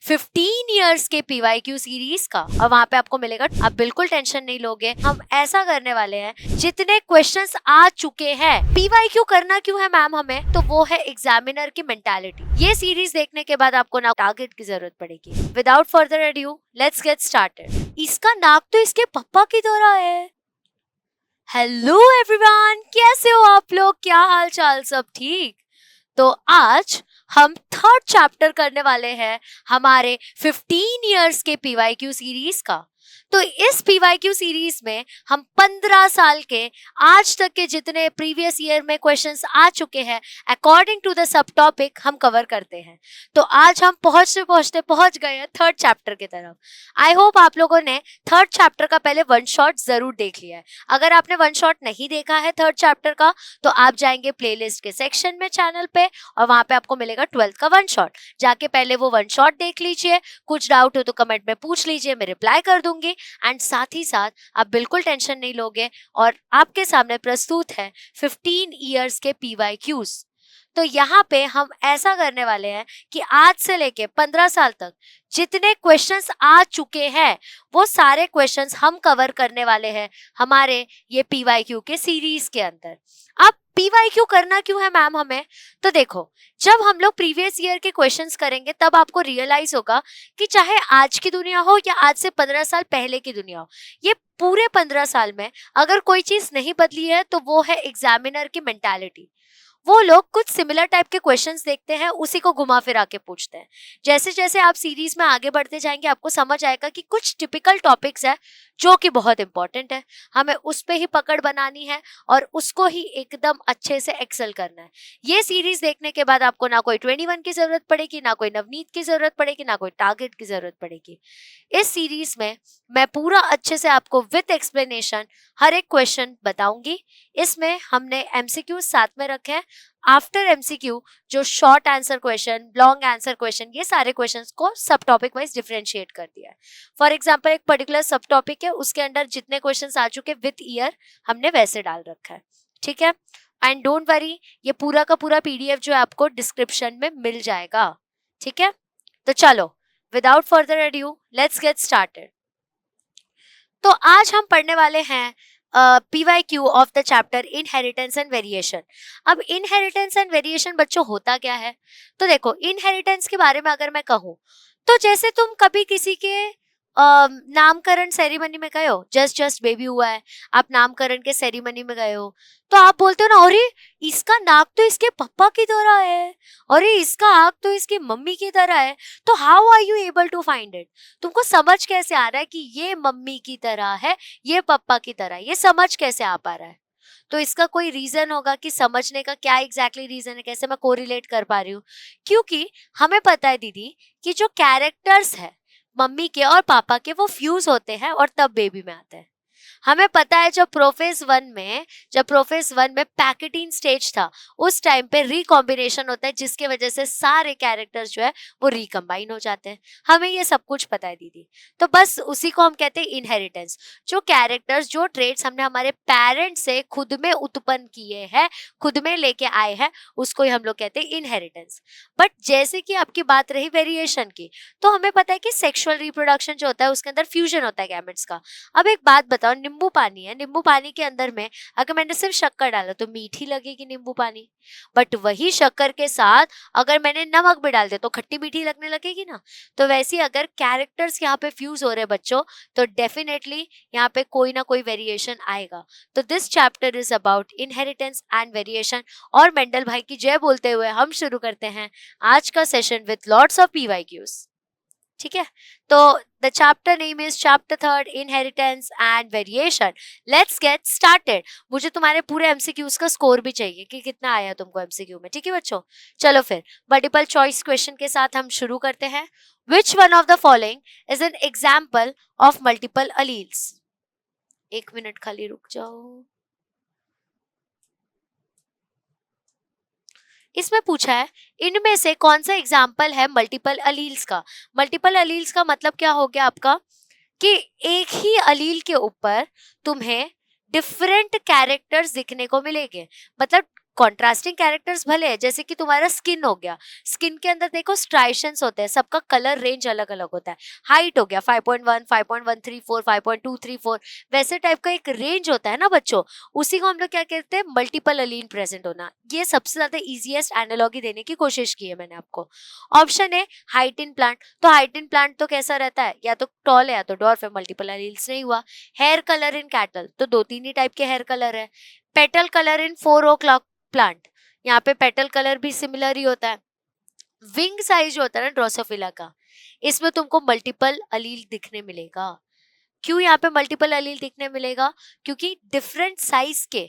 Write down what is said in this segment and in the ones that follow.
15 years के PYQ series का, और वहां पे आपको मिलेगा, आप बिल्कुल टेंशन नहीं लोगे। हम ऐसा करने वाले हैं जितने क्वेश्चंस आ चुके हैं। पीवाईक्यू करना क्यों है मैम हमें? तो वो है एग्जामिनर की मेंटालिटी। ये सीरीज देखने के बाद आपको ना टारगेट की जरूरत पड़ेगी। Without further adieu let's get started. इसका नाक तो इसके पापा की तरह है। हेलो एवरीवन, कैसे हो आप लोग? क्या हाल चाल? सब ठीक? तो आज हम थर्ड चैप्टर करने वाले हैं हमारे 15 इयर्स के पीवाईक्यू सीरीज का। तो इस पीवाईक्यू सीरीज में हम 15 साल के आज तक के जितने प्रीवियस ईयर में क्वेश्चंस आ चुके हैं according to the subtopic हम कवर करते हैं। तो आज हम पहुंचते पहुंचते पहुंच गए हैं थर्ड चैप्टर की तरफ। आई होप आप लोगों ने थर्ड चैप्टर का पहले वन शॉट जरूर देख लिया है। अगर आपने वन शॉट नहीं देखा है थर्ड चैप्टर का, तो आप जाएंगे प्लेलिस्ट के सेक्शन में चैनल पे, और वहां पे आपको मिलेगा 12th का वन शॉट। जाके पहले वो वन शॉट देख लीजिए। कुछ डाउट हो तो कमेंट में पूछ लीजिए, मैं रिप्लाई कर दूंगी। एंड साथ ही साथ आप बिल्कुल टेंशन नहीं लोगे, और आपके सामने प्रस्तुत है 15 इयर्स के पीवाईक्यूज। तो यहाँ पे हम ऐसा करने वाले हैं कि आज से लेके 15 साल तक जितने क्वेश्चंस आ चुके हैं वो सारे क्वेश्चंस हम कवर करने वाले हैं हमारे ये पीवाईक्यू के सीरीज के अंदर। अब पीवाईक्यू करना क्यों है मैम हमें? तो देखो, जब हम लोग प्रीवियस ईयर के क्वेश्चंस करेंगे तब आपको रियलाइज होगा कि चाहे आज की दुनिया हो या आज से 15 साल पहले की दुनिया हो, ये पूरे 15 साल में अगर कोई चीज नहीं बदली है तो वो है एग्जामिनर की मेंटालिटी। वो लोग कुछ सिमिलर टाइप के क्वेश्चंस देखते हैं, उसी को घुमा फिरा के पूछते हैं। जैसे जैसे आप सीरीज में आगे बढ़ते जाएंगे आपको समझ आएगा कि कुछ टिपिकल टॉपिक्स है जो कि बहुत इंपॉर्टेंट है, हमें उस पे ही पकड़ बनानी है और उसको ही एकदम अच्छे से एक्सेल करना है। ये सीरीज देखने के बाद आपको ना कोई 21 की जरूरत पड़ेगी, ना कोई नवनीत की जरूरत पड़ेगी, ना कोई टारगेट की जरूरत पड़ेगी। इस सीरीज में मैं पूरा अच्छे से आपको विथ एक्सप्लेनेशन हर एक क्वेश्चन बताऊंगी। इसमें हमने एमसीक्यू साथ में रखे हैं। आफ्टर एमसीक्यू जो short answer question, long answer question, ये सारे क्वेश्चंस को सब टॉपिक वाइज डिफरेंशिएट कर दिया है। फॉर एग्जांपल एक पर्टिकुलर सब टॉपिक है, उसके अंदर जितने क्वेश्चंस आ चुके विथ ईयर हमने वैसे डाल रखा है। ठीक है? एंड डोंट वरी, ये पूरा का पूरा पीडीएफ जो है आपको डिस्क्रिप्शन में मिल जाएगा। ठीक है? तो चलो without further adieu let's get started. तो आज हम पढ़ने वाले हैं PYQ of the chapter inheritance and variation. अब इनहेरिटेंस एंड वेरिएशन बच्चों होता क्या है? तो देखो, इनहेरिटेंस के बारे में अगर मैं कहूँ तो जैसे तुम कभी किसी के नामकरण सेरेमनी में गए हो, जस्ट बेबी हुआ है, आप नामकरण के सेरेमनी में गए हो, तो आप बोलते हो ना, अरे इसका नाक तो इसके पापा की तरह है, अरे इसका आँख तो इसकी मम्मी की तरह है। तो how are you able to find it? तुमको समझ कैसे आ रहा है कि ये मम्मी की तरह है, ये पापा की तरह है? ये समझ कैसे आ पा रहा है? तो इसका कोई रीजन होगा कि समझने का क्या एग्जैक्टली रीजन है, कैसे मैं कोरिलेट कर पा रही हूँ? क्योंकि हमें पता है दीदी कि जो कैरेक्टर्स है मम्मी के और पापा के वो फ्यूज होते हैं और तब बेबी में आते हैं। हमें पता है जब प्रोफेज वन में पैकेटीन स्टेज था उस टाइम पे रिकॉम्बिनेशन होता है, जिसके वजह से सारे कैरेक्टर्स जो है वो रिकम्बाइन हो जाते हैं। हमें ये सब कुछ पता है दीदी। तो बस उसी को हम कहते हैं इनहेरिटेंस। जो कैरेक्टर्स, जो ट्रेड्स हमने हमारे पेरेंट्स से खुद में उत्पन्न किए हैं, खुद में लेके आए हैं, उसको ही हम लोग कहते हैं इनहेरिटेंस। बट जैसे कि आपकी बात रही वेरिएशन की, तो हमें पता है कि सेक्सुअल रिप्रोडक्शन जो होता है उसके अंदर फ्यूजन होता है गैमेट्स का। अब एक बात बताओ, नींबू पानी है, नींबू पानी के अंदर में अगर मैंने सिर्फ शक्कर डाला तो मीठी लगेगी नींबू पानी। बट वही शक्कर के साथ अगर मैंने नमक भी डाल दिया तो खट्टी मीठी लगने लगेगी ना। तो वैसे अगर कैरेक्टर्स यहाँ पे फ्यूज हो रहे बच्चों, तो डेफिनेटली यहाँ पे कोई ना कोई वेरिएशन आएगा। तो this chapter is about inheritance and variation. और मेंडल भाई की जय बोलते हुए हम शुरू करते हैं आज का session with lots of PYQs. ठीक है? तो the chapter name is chapter third, inheritance and variation. Let's get started. मुझे तुम्हारे पूरे एमसीक्यूज का स्कोर भी चाहिए कि कितना आया तुमको एमसीक्यू में। ठीक है बच्चों? चलो फिर मल्टीपल चॉइस क्वेश्चन के साथ हम शुरू करते हैं। Which one of the following is an example of multiple alleles? एक मिनट खाली रुक जाओ। इसमें पूछा है इनमें से कौन सा एग्जाम्पल है मल्टीपल अलील्स का। मल्टीपल अलील्स का मतलब क्या हो गया आपका कि एक ही अलील के ऊपर तुम्हें डिफरेंट कैरेक्टर्स दिखने को मिलेंगे। मतलब कॉन्ट्रास्टिंग कैरेक्टर्स भले है, जैसे कि तुम्हारा स्किन हो गया, स्किन के अंदर देखो स्ट्राइशंस होते हैं, सबका कलर रेंज अलग अलग होता है। हाइट हो गया 5.1, 5.134, 5.234, वैसे टाइप का एक रेंज होता है ना बच्चों, उसी को हम लोग क्या कहते हैं, मल्टीपल अलीन प्रेजेंट होना। ये सबसे ज्यादा इजीएस्ट एनालॉजी देने की कोशिश की है मैंने आपको। ऑप्शन है हाइट इन प्लांट, तो हाइट इन प्लांट तो कैसा रहता है, या तो टॉल है या तो डॉर्फ है, मल्टीपल अलील्स नहीं हुआ। हेयर कलर इन कैटल, तो 2-3 ही टाइप के हेयर कलर है। Petal colour in 4 o'clock plant, यहाँ पे पेटल कलर भी सिमिलर ही होता है। विंग साइज जो होता है ना ड्रोसोफिला का, इसमें तुमको मल्टीपल अलील दिखने मिलेगा। क्यों यहाँ पे मल्टीपल अलील दिखने मिलेगा, क्योंकि डिफरेंट साइज के,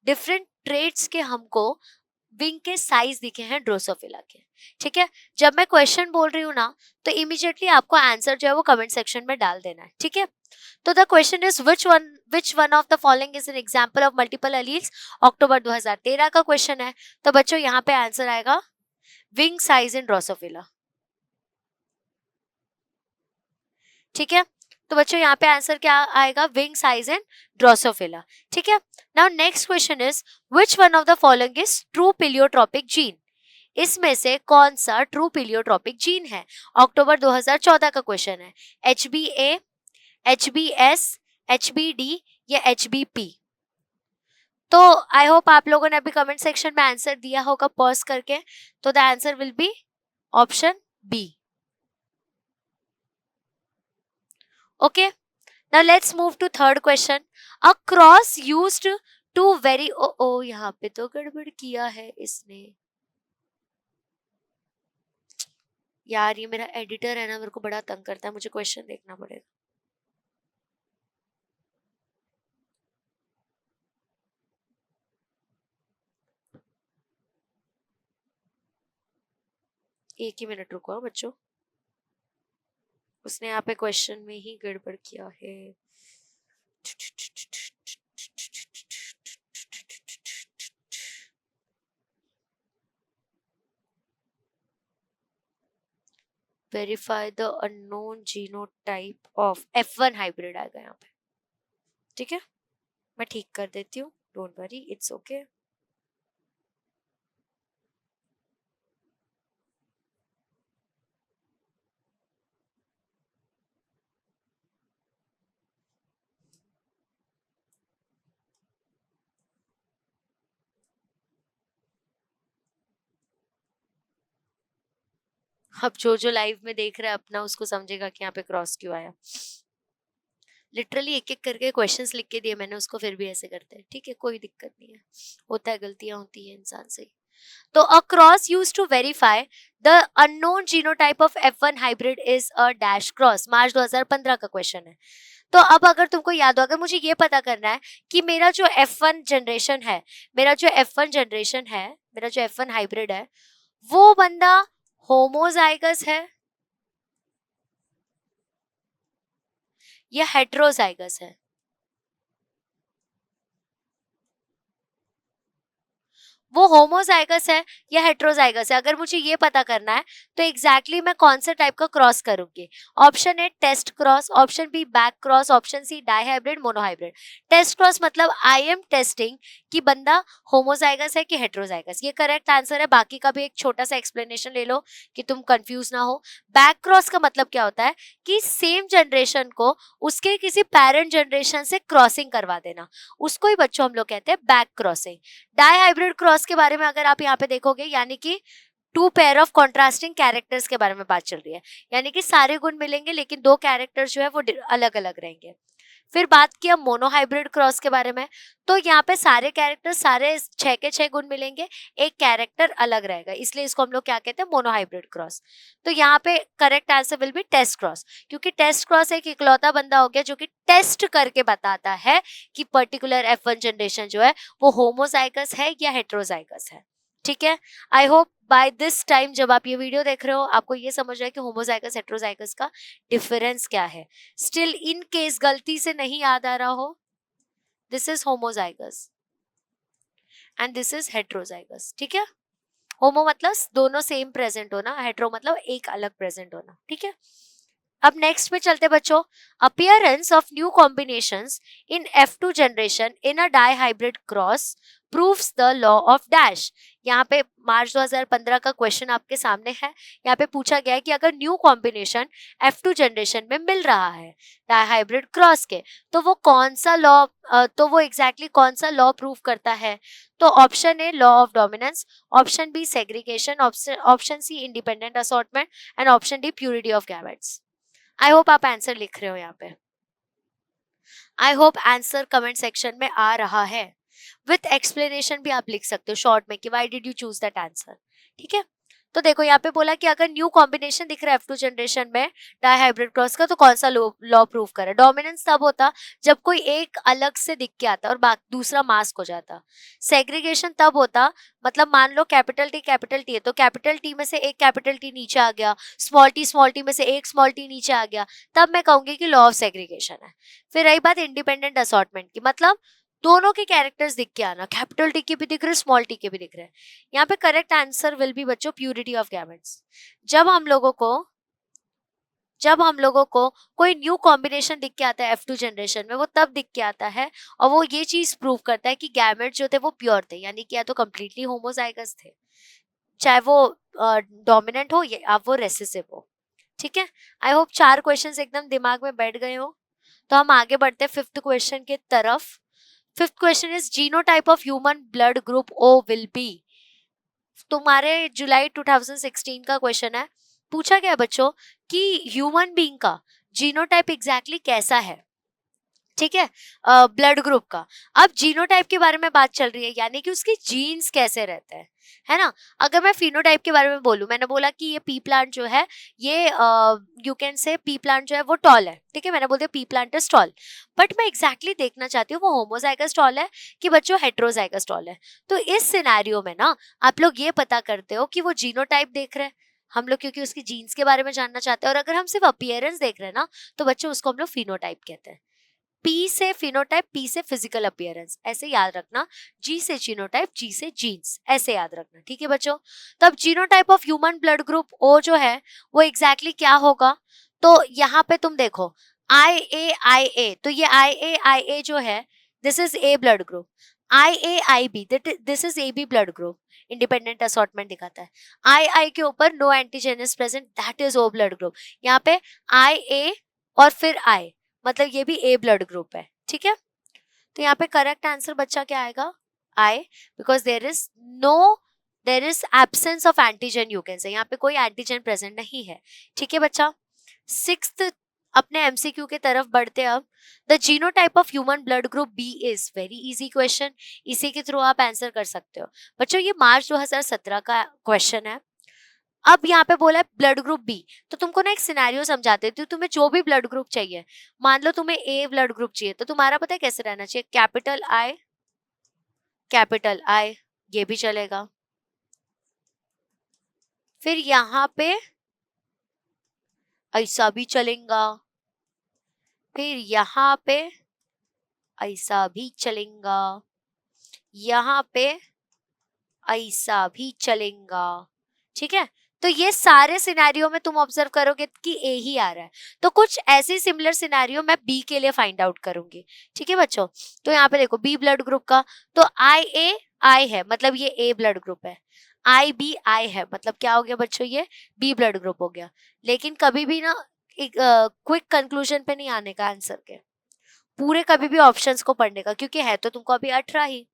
डिफरेंट ट्रेड्स के हमको विंग के साइज दिखे हैं ड्रोसोफिला के। ठीक है, जब मैं क्वेश्चन बोल रही हूँ ना, तो इमीडिएटली आपको आंसर जो है वो कमेंट सेक्शन में डाल देना है। ठीक है, तो the question is which one of the following is an example of multiple alleles। अक्टूबर 2013 का क्वेश्चन है, तो बच्चों यहाँ पे आंसर आएगा विंग साइज इन ड्रोसोफिला। ठीक है, तो बच्चों यहाँ पे आंसर क्या आएगा, विंग साइज इन ड्रोसोफिला। ठीक है, now next question is which one of the following is true paleotropic gene। इसमें से कौन सा ट्रू पिलियोट्रोपिक जीन है। अक्टूबर 2014 का क्वेश्चन है। HBA, HBS, HBD या HBP। तो आई होप आप लोगों ने अभी कमेंट सेक्शन में आंसर दिया होगा पॉज करके, तो the answer will be option B. Okay, now let's move to third question. A cross used to very ओ यहाँ पे तो गड़बड़ किया है इसने यार, ये मेरा एडिटर है ना, मेरे को बड़ा तंग करता है, मुझे क्वेश्चन देखना पड़ेगा। एक ही मिनट रुको बच्चों, उसने यहाँ पे क्वेश्चन में ही गड़बड़ किया है। Verify the unknown genotype of F1 hybrid आएगा यहाँ पे। ठीक है, मैं ठीक कर देती हूँ, डोंट वरी, इट्स ओके। अब जो लाइव में देख रहा है अपना, उसको समझेगा कि यहाँ पे क्रॉस क्यों आया। लिटरली एक एक करके क्वेश्चंस लिख के दिए मैंने उसको, फिर भी ऐसे करते हैं। ठीक है, कोई दिक्कत नहीं है, होता है, गलतियां होती है इंसान से। तो a cross used to verify the unknown genotype of F1 hybrid is a dash cross. मार्च 2015 का क्वेश्चन है। तो अब अगर तुमको याद हो, अगर मुझे ये पता करना है कि मेरा जो F1 जनरेशन है, मेरा जो F1 जनरेशन है, मेरा जो F1 हाइब्रिड है, वो बंदा होमोजाइगस है या हेट्रोजाइगस है। वो होमोजाइगस है या हेट्रोजाइगस है, अगर मुझे ये पता करना है तो एग्जैक्टली मैं कौन से टाइप का क्रॉस करूंगी। Option A test cross, option B back cross, option C dihybrid, monohybrid. Test cross मतलब आई एम टेस्टिंग कि बंदा होमोजाइगस है कि हेट्रोजाइगस, ये करेक्ट आंसर है। बाकी का भी एक छोटा सा एक्सप्लेनेशन ले लो कि तुम कंफ्यूज ना हो। बैक क्रॉस का मतलब क्या होता है कि सेम जनरेशन को उसके किसी पेरेंट जनरेशन से क्रॉसिंग करवा देना, उसको ही बच्चों हम लोग कहते हैं back crossing. Dihybrid cross के बारे में अगर आप यहाँ पे देखोगे, यानी कि two pair of contrasting characters के बारे में बात चल रही है, यानी कि सारे गुण मिलेंगे लेकिन दो कैरेक्टर्स जो है वो अलग अलग रहेंगे। फिर बात किया मोनो हाइब्रिड क्रॉस के बारे में, तो यहाँ पे सारे कैरेक्टर, सारे 6 के 6 गुण मिलेंगे, एक कैरेक्टर अलग रहेगा, इसलिए इसको हम लोग क्या कहते हैं, मोनो हाइब्रिड क्रॉस। तो यहाँ पे correct answer will be test cross, क्योंकि टेस्ट क्रॉस एक इकलौता बंदा हो गया जो कि टेस्ट करके बताता है कि पर्टिकुलर F1 जनरेशन जो है वो होमोजाइगस है या हेट्रोजाइगस है। ठीक है, I hope by this time जब आप ये वीडियो देख रहे हो आपको ये समझ रहा है कि होमोजाइगस हेट्रोजाइगस का डिफरेंस क्या है। स्टिल इन केस गलती से नहीं याद आ रहा हो, this is homozygous and this is heterozygous. ठीक है, होमो मतलब दोनों सेम प्रेजेंट होना, हेट्रो मतलब एक अलग प्रेजेंट होना। ठीक है, अब नेक्स्ट पे चलते बच्चों। Appearance of new combinations in F2 generation in a dihybrid cross proves the law of dash. यहाँ पे मार्च 2015 का क्वेश्चन आपके सामने है। यहाँ पे पूछा गया है कि अगर न्यू कॉम्बिनेशन F2 जनरेशन में मिल रहा है डाइहाइब्रिड क्रॉस के, तो वो कौन सा लॉ, तो वो एग्जैक्टली कौन सा लॉ प्रूव करता है? तो option A law of dominance, option B segregation, option C independent assortment and option D purity of gametes. I hope आप आंसर लिख रहे हो यहाँ पे। I hope answer comment section में आ रहा है। विथ एक्सप्लेनेशन भी आप लिख सकते हो शॉर्ट में कि why did you choose that answer. ठीक है, तो देखो यहाँ पे बोला कि अगर न्यू कॉम्बिनेशन दिख रहा है F2 जनरेशन में डाइहाइब्रिड क्रॉस का, तो कौन सा लॉ प्रूव करे? डोमिनेंस तब होता जब कोई एक अलग से दिख के आता और दूसरा मास्क हो जाता। सेग्रीगेशन तब होता, मतलब मान लो कैपिटल टी है, तो कैपिटल टी में से एक कैपिटल टी नीचे आ गया, स्मॉल टी में से एक स्मॉल टी नीचे आ गया, तब मैं कहूंगी कि लॉ ऑफ सेग्रीगेशन है। फिर रही बात इंडिपेंडेंट असॉर्टमेंट की, मतलब दोनों के कैरेक्टर्स दिख के आना, कैपिटल टी के भी दिख रहे, स्मॉल टी के भी दिख रहे हैं। यहाँ पे करेक्ट आंसर विल बी बच्चों प्यूरिटी ऑफ गैमेट्स। जब हम लोगों को कोई न्यू कॉम्बिनेशन दिख के आता है F2 जनरेशन में, वो तब दिख के आता है और वो ये चीज प्रूव करता है कि गैमेट्स जो थे वो प्योर थे, यानी कि या तो कम्प्लीटली होमोजाइगस थे, चाहे वो डोमिनेंट हो या वो रेसेसिव हो। ठीक है, आई होप 4 क्वेश्चंस एकदम दिमाग में बैठ गए हो। तो हम आगे बढ़ते हैं 5th क्वेश्चन के तरफ। 5th question is genotype of human blood group O will be. तुम्हारे जुलाई 2016 का क्वेश्चन है। पूछा गया बच्चों कि ह्यूमन बीइंग का जीनोटाइप एग्जैक्टली कैसा है। ठीक है, ब्लड ग्रुप का। अब जीनोटाइप के बारे में बात चल रही है, यानी कि उसके जीन्स कैसे रहते हैं, है ना। अगर मैं फिनोटाइप के बारे में बोलूं, मैंने बोला कि ये पी प्लांट जो है, ये you can say P plant जो है वो टॉल है। ठीक है, मैंने बोल दिया P plant is tall, but मैं एग्जैक्टली देखना चाहती हूँ वो होमोजाइगस टॉल है कि बच्चों हेट्रोजाइगस टॉल है। तो इस सिनेरियो में ना आप लोग ये पता करते हो कि वो जीनोटाइप देख रहे हैं हम लोग, क्योंकि उसकी जीन्स के बारे में जानना चाहते हैं। और अगर हम सिर्फ अपीयरेंस देख रहे हैं ना, तो बच्चों उसको हम लोग फिनोटाइप कहते हैं। पी से फिनोटाइप, पी से फिजिकल अपीयरेंस, ऐसे याद रखना। जी से जीनोटाइप, जी से जीन्स, ऐसे याद रखना। ठीक है बच्चों, तब genotype of human blood group O जो है वो एग्जैक्टली क्या होगा? तो यहाँ पे तुम देखो IA तो ये IA जो है this is A blood group, IAIB this is AB blood group, independent assortment दिखाता है। II के ऊपर no antigen is present, that is O blood group. यहाँ पे IA और फिर I, मतलब ये भी A ब्लड ग्रुप है। ठीक है, तो यहाँ पे करेक्ट आंसर बच्चा क्या आएगा? I, because there is absence of antigen, you can say यहाँ पे कोई एंटीजन प्रेजेंट नहीं है। ठीक है बच्चा, 6th अपने MCQ के तरफ बढ़ते हैं अब। The genotype of human blood group B is very easy question, इसी के थ्रू आप आंसर कर सकते हो बच्चों। ये मार्च 2017 का क्वेश्चन है। अब यहाँ पे बोला है ब्लड ग्रुप बी, तो तुमको ना एक सिनेरियो समझाते थे। तुम्हें जो भी ब्लड ग्रुप चाहिए, मान लो तुम्हें ए ब्लड ग्रुप चाहिए, तो तुम्हारा पता है कैसे रहना चाहिए? कैपिटल आई, ये भी चलेगा। फिर यहाँ पे ऐसा भी चलेगा, फिर यहाँ पे ऐसा भी चलेगा, यहाँ पे ऐसा भी चलेगा। ठीक है, तो ये सारे सिनेरियो में तुम ऑब्जर्व करोगे कि ए ही आ रहा है, तो कुछ ऐसे सिमिलर सिनेरियो मैं बी के लिए फाइंड आउट करूंगी। ठीक है बच्चों, तो यहाँ पे देखो बी ब्लड ग्रुप का, तो I है, मतलब ये ए ब्लड ग्रुप है। I है, मतलब क्या हो गया बच्चों? ये बी ब्लड ग्रुप हो गया। लेकिन कभी भी ना एक क्विक कंक्लूजन पे नहीं आने का आंसर के, पूरे कभी भी ऑप्शंस को पढ़ने का, क्योंकि है तो तुमको अभी 18 ही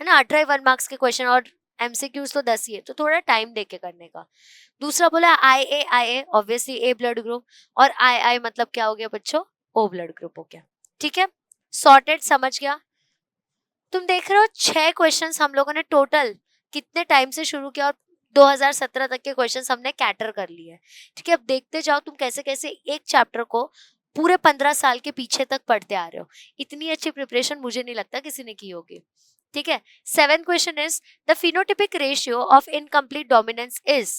है ना, 18 1 मार्क्स के क्वेश्चन और MCQs तो 10 ही है, तो थोड़ा टाइम देके करने का। दूसरा बोला IA ऑब्वियसली ए ब्लड ग्रुप, और I मतलब क्या हो गया बच्चों? O ब्लड ग्रुप हो गया। ठीक है, सॉर्टेड, समझ गया। तुम देख रहे हो 6 क्वेश्चंस हम लोगों ने टोटल कितने टाइम से शुरू किया और 2017 तक के क्वेश्चंस हमने कैटर कर लिए। ठीक है, अब देखते जाओ तुम कैसे कैसे एक चैप्टर को पूरे 15 साल के पीछे तक पढ़ते आ रहे हो। इतनी अच्छी प्रिपरेशन मुझे नहीं लगता किसी ने की होगी। ठीक है, 7th question is the phenotypic ratio of incomplete dominance is.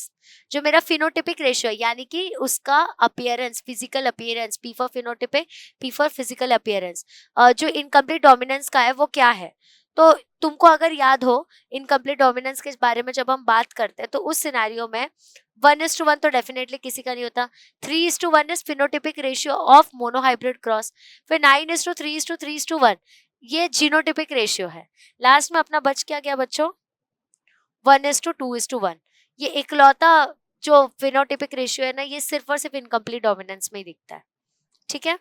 जो मेरा फिनोटिपिक रेशियो है, यानी कि उसका appearance, physical appearance, P for phenotypic, P for physical appearance, जो इनकम्प्लीट डोमिनेंस का है वो क्या है? तो तुमको अगर याद हो इनकम्प्लीट डोमिनेंस के बारे में जब हम बात करते हैं, तो उस सिनेरियो में 1:1 तो डेफिनेटली किसी का नहीं होता। 3:1 is phenotypic ratio of monohybrid cross. फिर 9:3:3:1 ये जीनोटिपिक रेशियो है। लास्ट में अपना बच क्या गया बच्चों, 1:2:1। ये इकलौता जो फिनोटिपिक रेशियो है ना, ये सिर्फ और सिर्फ इनकम्प्लीट डोमिनेंस में ही दिखता है। ठीक है,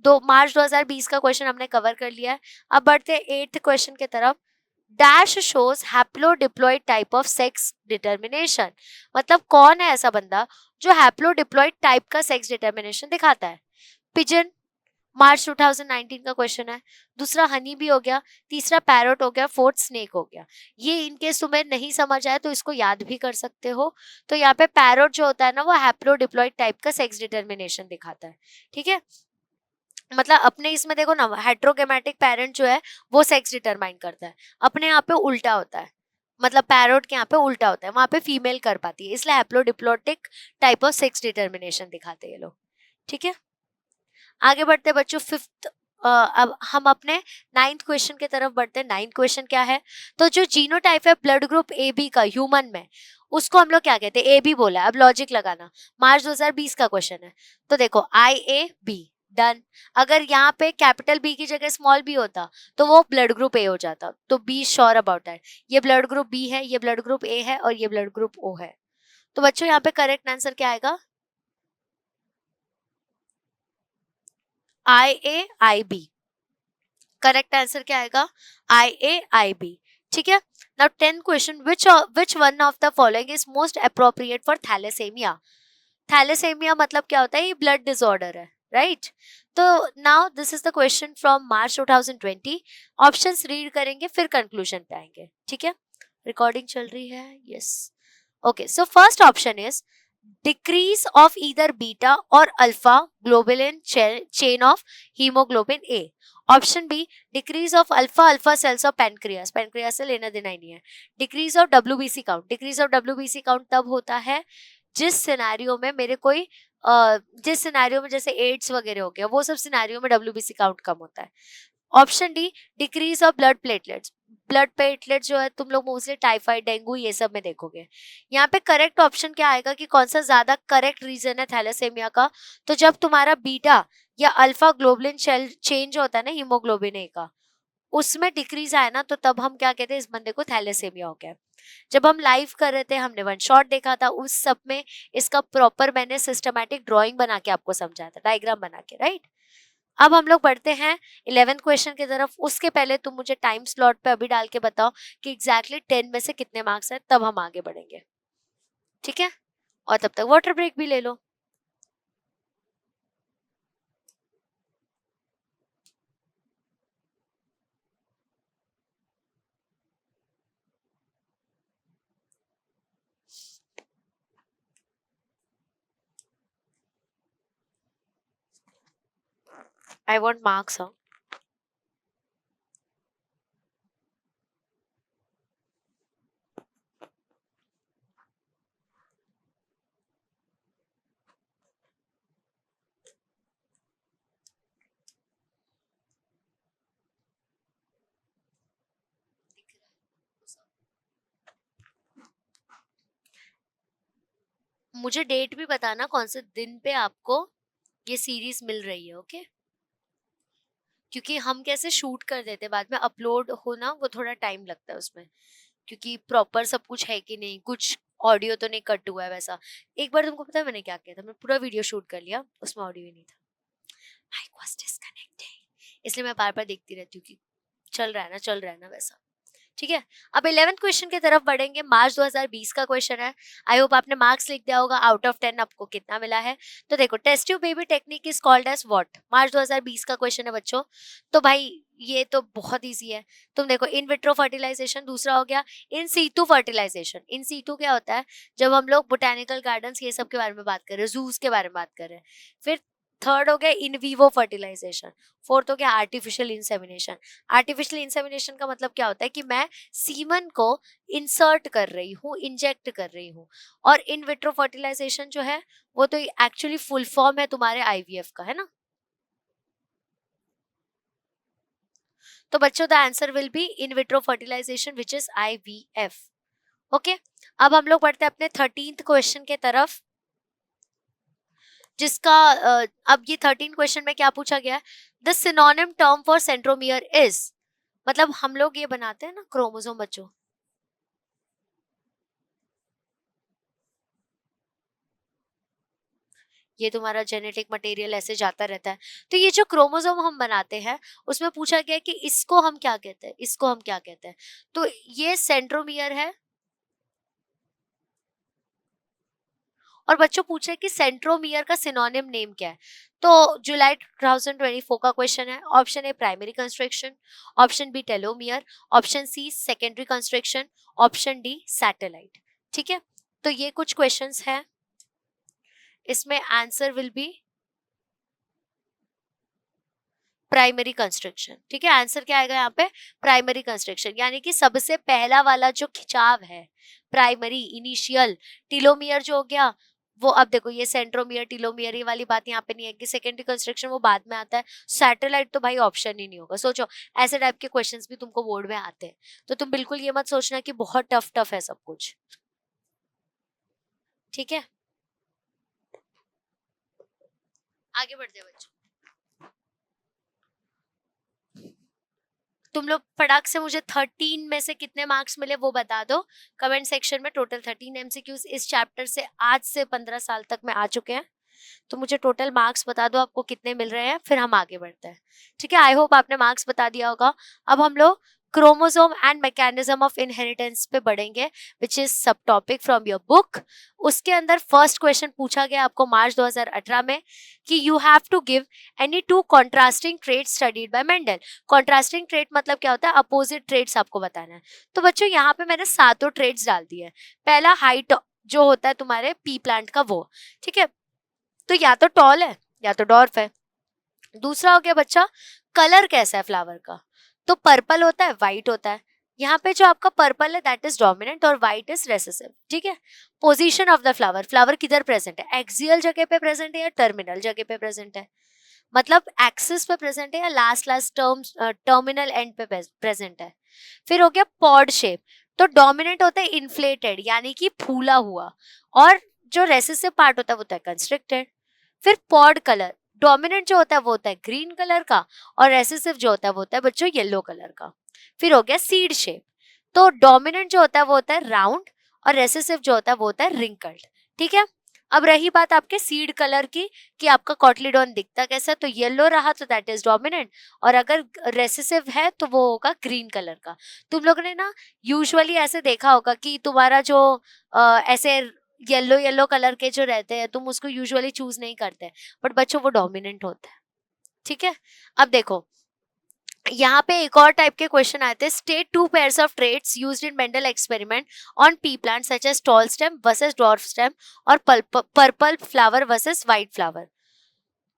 मार्च 2020 का क्वेश्चन हमने कवर कर लिया है। अब बढ़ते हैं 8th क्वेश्चन के तरफ। Dash shows haplodiploid type of sex determination. मतलब कौन है ऐसा बंदा जो हैप्लोडिप्लॉइड टाइप का सेक्स डिटर्मिनेशन दिखाता है। पिजन, मार्च 2019 का क्वेश्चन है। दूसरा हनी बी हो गया, तीसरा पैरोट हो गया, फोर्थ स्नेक हो गया। ये इनकेस तुम्हें नहीं समझ आए तो इसको याद भी कर सकते हो। तो यहाँ पे पैरोट जो होता है ना, वो हैप्लोडिप्लॉइड टाइप का सेक्स डिटर्मिनेशन दिखाता है। ठीक है, मतलब अपने इसमें देखो ना, हेट्रोगेमेटिक पेरेंट जो है वो सेक्स डिटरमाइन करता है, अपने यहाँ पे उल्टा होता है। मतलब पैरोट के यहाँ पे उल्टा होता है, वहां पे फीमेल कर पाती है, इसलिए हैप्लोडिप्लॉइडिक टाइप ऑफ सेक्स डिटर्मिनेशन दिखाते हैं ये लोग। ठीक है, आगे बढ़ते हैं बच्चों 5th। अब हम अपने 9th क्वेश्चन की तरफ बढ़ते हैं। 9th क्वेश्चन क्या है, तो जो जीनोटाइप है ब्लड ग्रुप ए बी का ह्यूमन में, उसको हम लोग क्या कहते हैं, ए बी बोला है। अब लॉजिक लगाना, मार्च 2020 का क्वेश्चन है। तो देखो IA B, डन। अगर यहाँ पे कैपिटल बी की जगह स्मॉल बी होता तो वो ब्लड ग्रुप ए हो जाता, तो बी श्योर अबाउट दैट। ये ब्लड ग्रुप बी है, ये ब्लड ग्रुप ए है और ये ब्लड ग्रुप ओ है। तो बच्चों यहाँ पे करेक्ट आंसर क्या आएगा, IAIB। करेक्ट आंसर क्या आएगा, IAIB। ठीक है, now 10th question, which one of the following is most appropriate for thalassemia। Thalassemia मतलब क्या होता है, ये ब्लड डिसऑर्डर है, राइट। तो now this is the question from March 2020। Options read करेंगे फिर कंक्लूजन पे आएंगे। ठीक है, रिकॉर्डिंग चल रही है, yes. Okay, so first option is decrease of either beta or alpha globulin chain of hemoglobin A। Option B, decrease of alpha alpha cells of pancreas, pancreas से लेना देना ही नहीं है। Decrease of WBC count, decrease of WBC count तब होता है जिस सिनेरियो में मेरे कोई जिस सिनेरियो में जैसे एड्स वगैरह हो गया, वो सब सिनेरियो में WBC काउंट कम होता है। Option D, decrease of blood platelets. Blood platelet जो है तुम लोग मोस्टली टाइफाइड डेंगू ये सब में देखोगे। यहाँ पे करेक्ट ऑप्शन क्या आएगा कि कौन सा ज्यादा करेक्ट रीजन है थैलेसेमिया का, तो जब तुम्हारा बीटा या अल्फा ग्लोबुलिन चेंज होता है ना हीमोग्लोबिन ए का, उसमें डिक्रीज आया ना, तो तब हम क्या कहते हैं, इस बंदे को थैलेसेमिया हो गया। जब हम लाइव कर रहे थे, हमने वन शॉट देखा था, उस सब में इसका प्रॉपर मैंने सिस्टमैटिक ड्राइंग बना के आपको समझाया था, डायग्राम बना के, राइट। अब हम लोग बढ़ते हैं 11th क्वेश्चन की तरफ। उसके पहले तुम मुझे टाइम स्लॉट पे अभी डाल के बताओ कि एग्जैक्टली 10 में से कितने मार्क्स हैं, तब हम आगे बढ़ेंगे। ठीक है, और तब तक वाटर ब्रेक भी ले लो। I want marks. मुझे डेट भी बताना कौन से दिन पे आपको ये सीरीज मिल रही है, ओके। क्योंकि हम कैसे शूट कर देते, बाद में अपलोड होना वो थोड़ा टाइम लगता है उसमें, क्योंकि प्रॉपर सब कुछ है कि नहीं, कुछ ऑडियो तो नहीं कट हुआ है वैसा। एक बार तुमको पता है मैंने क्या किया था, मैं पूरा वीडियो शूट कर लिया, उसमें ऑडियो ही नहीं था, माइक वाज डिस्कनेक्टेड, इसलिए मैं बार बार देखती रहती हूँ कि चल रहा है ना वैसा। ठीक है, अब 11th क्वेश्चन की तरफ बढ़ेंगे। मार्च 2020 का क्वेश्चन है। आई होप आपने मार्क्स लिख दिया होगा, आउट ऑफ 10 आपको कितना मिला है। तो देखो, test tube baby technique is called as what, मार्च 2020 का क्वेश्चन है बच्चों। तो भाई ये तो बहुत इजी है। तुम देखो, इन विट्रो फर्टिलाइजेशन, दूसरा हो गया in situ fertilisation. In situ क्या होता है, जब हम लोग बोटेनिकल गार्डन्स ये सब के बारे में बात कर रहे हैं, जूस के बारे में बात कर रहे हैं। फिर थर्ड हो गया इन वीवो फर्टिलाइजेशन। फोर्थ हो गया आर्टिफिशियल इंसेमिनेशन। आर्टिफिशियल इंसेमिनेशन का मतलब क्या होता है कि मैं सीमन को इंसर्ट कर रही हूँ, इंजेक्ट कर रही हूँ। और इन विट्रो फर्टिलाइजेशन जो है वो तो एक्चुअली फुल फॉर्म है तुम्हारे IVF का, है ना। तो बच्चों the answer will be in vitro fertilisation which is IVF। Okay, अब हम लोग बढ़ते हैं अपने 13th क्वेश्चन के तरफ, जिसका अब ये 13 क्वेश्चन में क्या पूछा गया है, the synonym term for centromere is, मतलब हम लोग ये बनाते हैं ना क्रोमोसोम बच्चों, ये तुम्हारा जेनेटिक मटेरियल ऐसे जाता रहता है, तो ये जो क्रोमोसोम हम बनाते हैं उसमें पूछा गया कि इसको हम क्या कहते हैं, इसको हम क्या कहते हैं, तो ये सेंट्रोमियर है। और बच्चों पूछे कि सेंट्रोमियर का सिनोनिम नेम क्या है, तो जुलाई 2024 का क्वेश्चन है। Option A primary construction, option B telomere, option C secondary construction, option D satellite. ठीक है, तो ये कुछ क्वेश्चंस हैं, इसमें answer will be primary construction. ठीक है, आंसर क्या आएगा यहाँ पे, प्राइमरी कंस्ट्रक्शन, यानी कि सबसे पहला वाला जो खिंचाव है, प्राइमरी इनिशियल, टीलोमियर जो हो गया वो, अब देखो ये सेंट्रोमियर टीलोमियर ये वाली बात यहाँ पे नहीं है कि सेकेंडरी कंस्ट्रक्शन वो बाद में आता है। सैटेलाइट तो भाई ऑप्शन ही नहीं होगा। सोचो ऐसे टाइप के क्वेश्चंस भी तुमको बोर्ड में आते हैं, तो तुम बिल्कुल ये मत सोचना कि बहुत टफ टफ है सब कुछ। ठीक है, आगे बढ़ते हैं बच्चों। तुम लोग फटाक से मुझे 13 में से कितने मार्क्स मिले वो बता दो कमेंट सेक्शन में। टोटल 13 एमसीक्यूज इस चैप्टर से आज से 15 साल तक में आ चुके हैं, तो मुझे टोटल मार्क्स बता दो आपको कितने मिल रहे हैं, फिर हम आगे बढ़ते हैं। ठीक है, आई होप आपने मार्क्स बता दिया होगा। अब हम लोग chromosome and mechanism of inheritance पे बढ़ेंगे, विच इज सब टॉपिक फ्रॉम योर बुक। उसके अंदर फर्स्ट क्वेश्चन पूछा गया आपको मार्च 2018 में कि you have to give any two contrasting traits studied by Mendel. Contrasting trait मतलब क्या होता है, अपोजिट ट्रेट्स आपको बताना है। तो बच्चों यहाँ पे मैंने सातों ट्रेट्स डाल दिए। पहला हाइट जो होता है तुम्हारे पी प्लांट का वो, ठीक है, तो या तो टॉल है या तो डॉर्फ है। दूसरा हो गया बच्चा कलर कैसा है फ्लावर का, तो पर्पल होता है, व्हाइट होता है। यहाँ पे जो आपका पर्पल है दैट इज डोमिनेंट और व्हाइट इज रेसेसिव। ठीक है, position of the flower, flower किधर प्रेजेंट है, एक्सियल जगह पे प्रेजेंट है या टर्मिनल जगह पे प्रेजेंट है, मतलब एक्सिस पे प्रेजेंट है या लास्ट लास्ट टर्मिनल एंड पे प्रेजेंट है। फिर हो गया पॉड शेप, तो डोमिनेंट होता है इन्फ्लेटेड यानी कि फूला हुआ, और जो रेसेसिव पार्ट होता है वो होता है कंस्ट्रिक्टेड। फिर पॉड कलर, डोमिनेंट जो होता है वो होता है ग्रीन कलर का, और रेसेसिव जो होता है वो होता है बच्चों येलो कलर का। फिर हो गया सीड शेप, तो डोमिनेंट जो होता है वो होता है राउंड, और रेसेसिव जो होता है वो होता है रिंकल्ड। ठीक है, अब रही बात आपके सीड कलर की कि आपका कॉटलीडॉन दिखता कैसा, तो येलो रहा तो दैट इज डोमिनेंट, और अगर रेसेसिव है तो वो होगा ग्रीन कलर का। तुम लोगों ने ना यूजुअली ऐसे देखा होगा कि तुम्हारा जो ऐसे येलो येलो कलर के जो रहते हैं तुम उसको यूजुअली चूज नहीं करते, बट बच्चों वो डोमिनेंट होता है। ठीक है, अब देखो यहाँ पे एक और टाइप के क्वेश्चन आए थे, state two pairs of traits used in Mendel experiment on pea plant such as tall stem versus dwarf stem और purple flower versus white flower.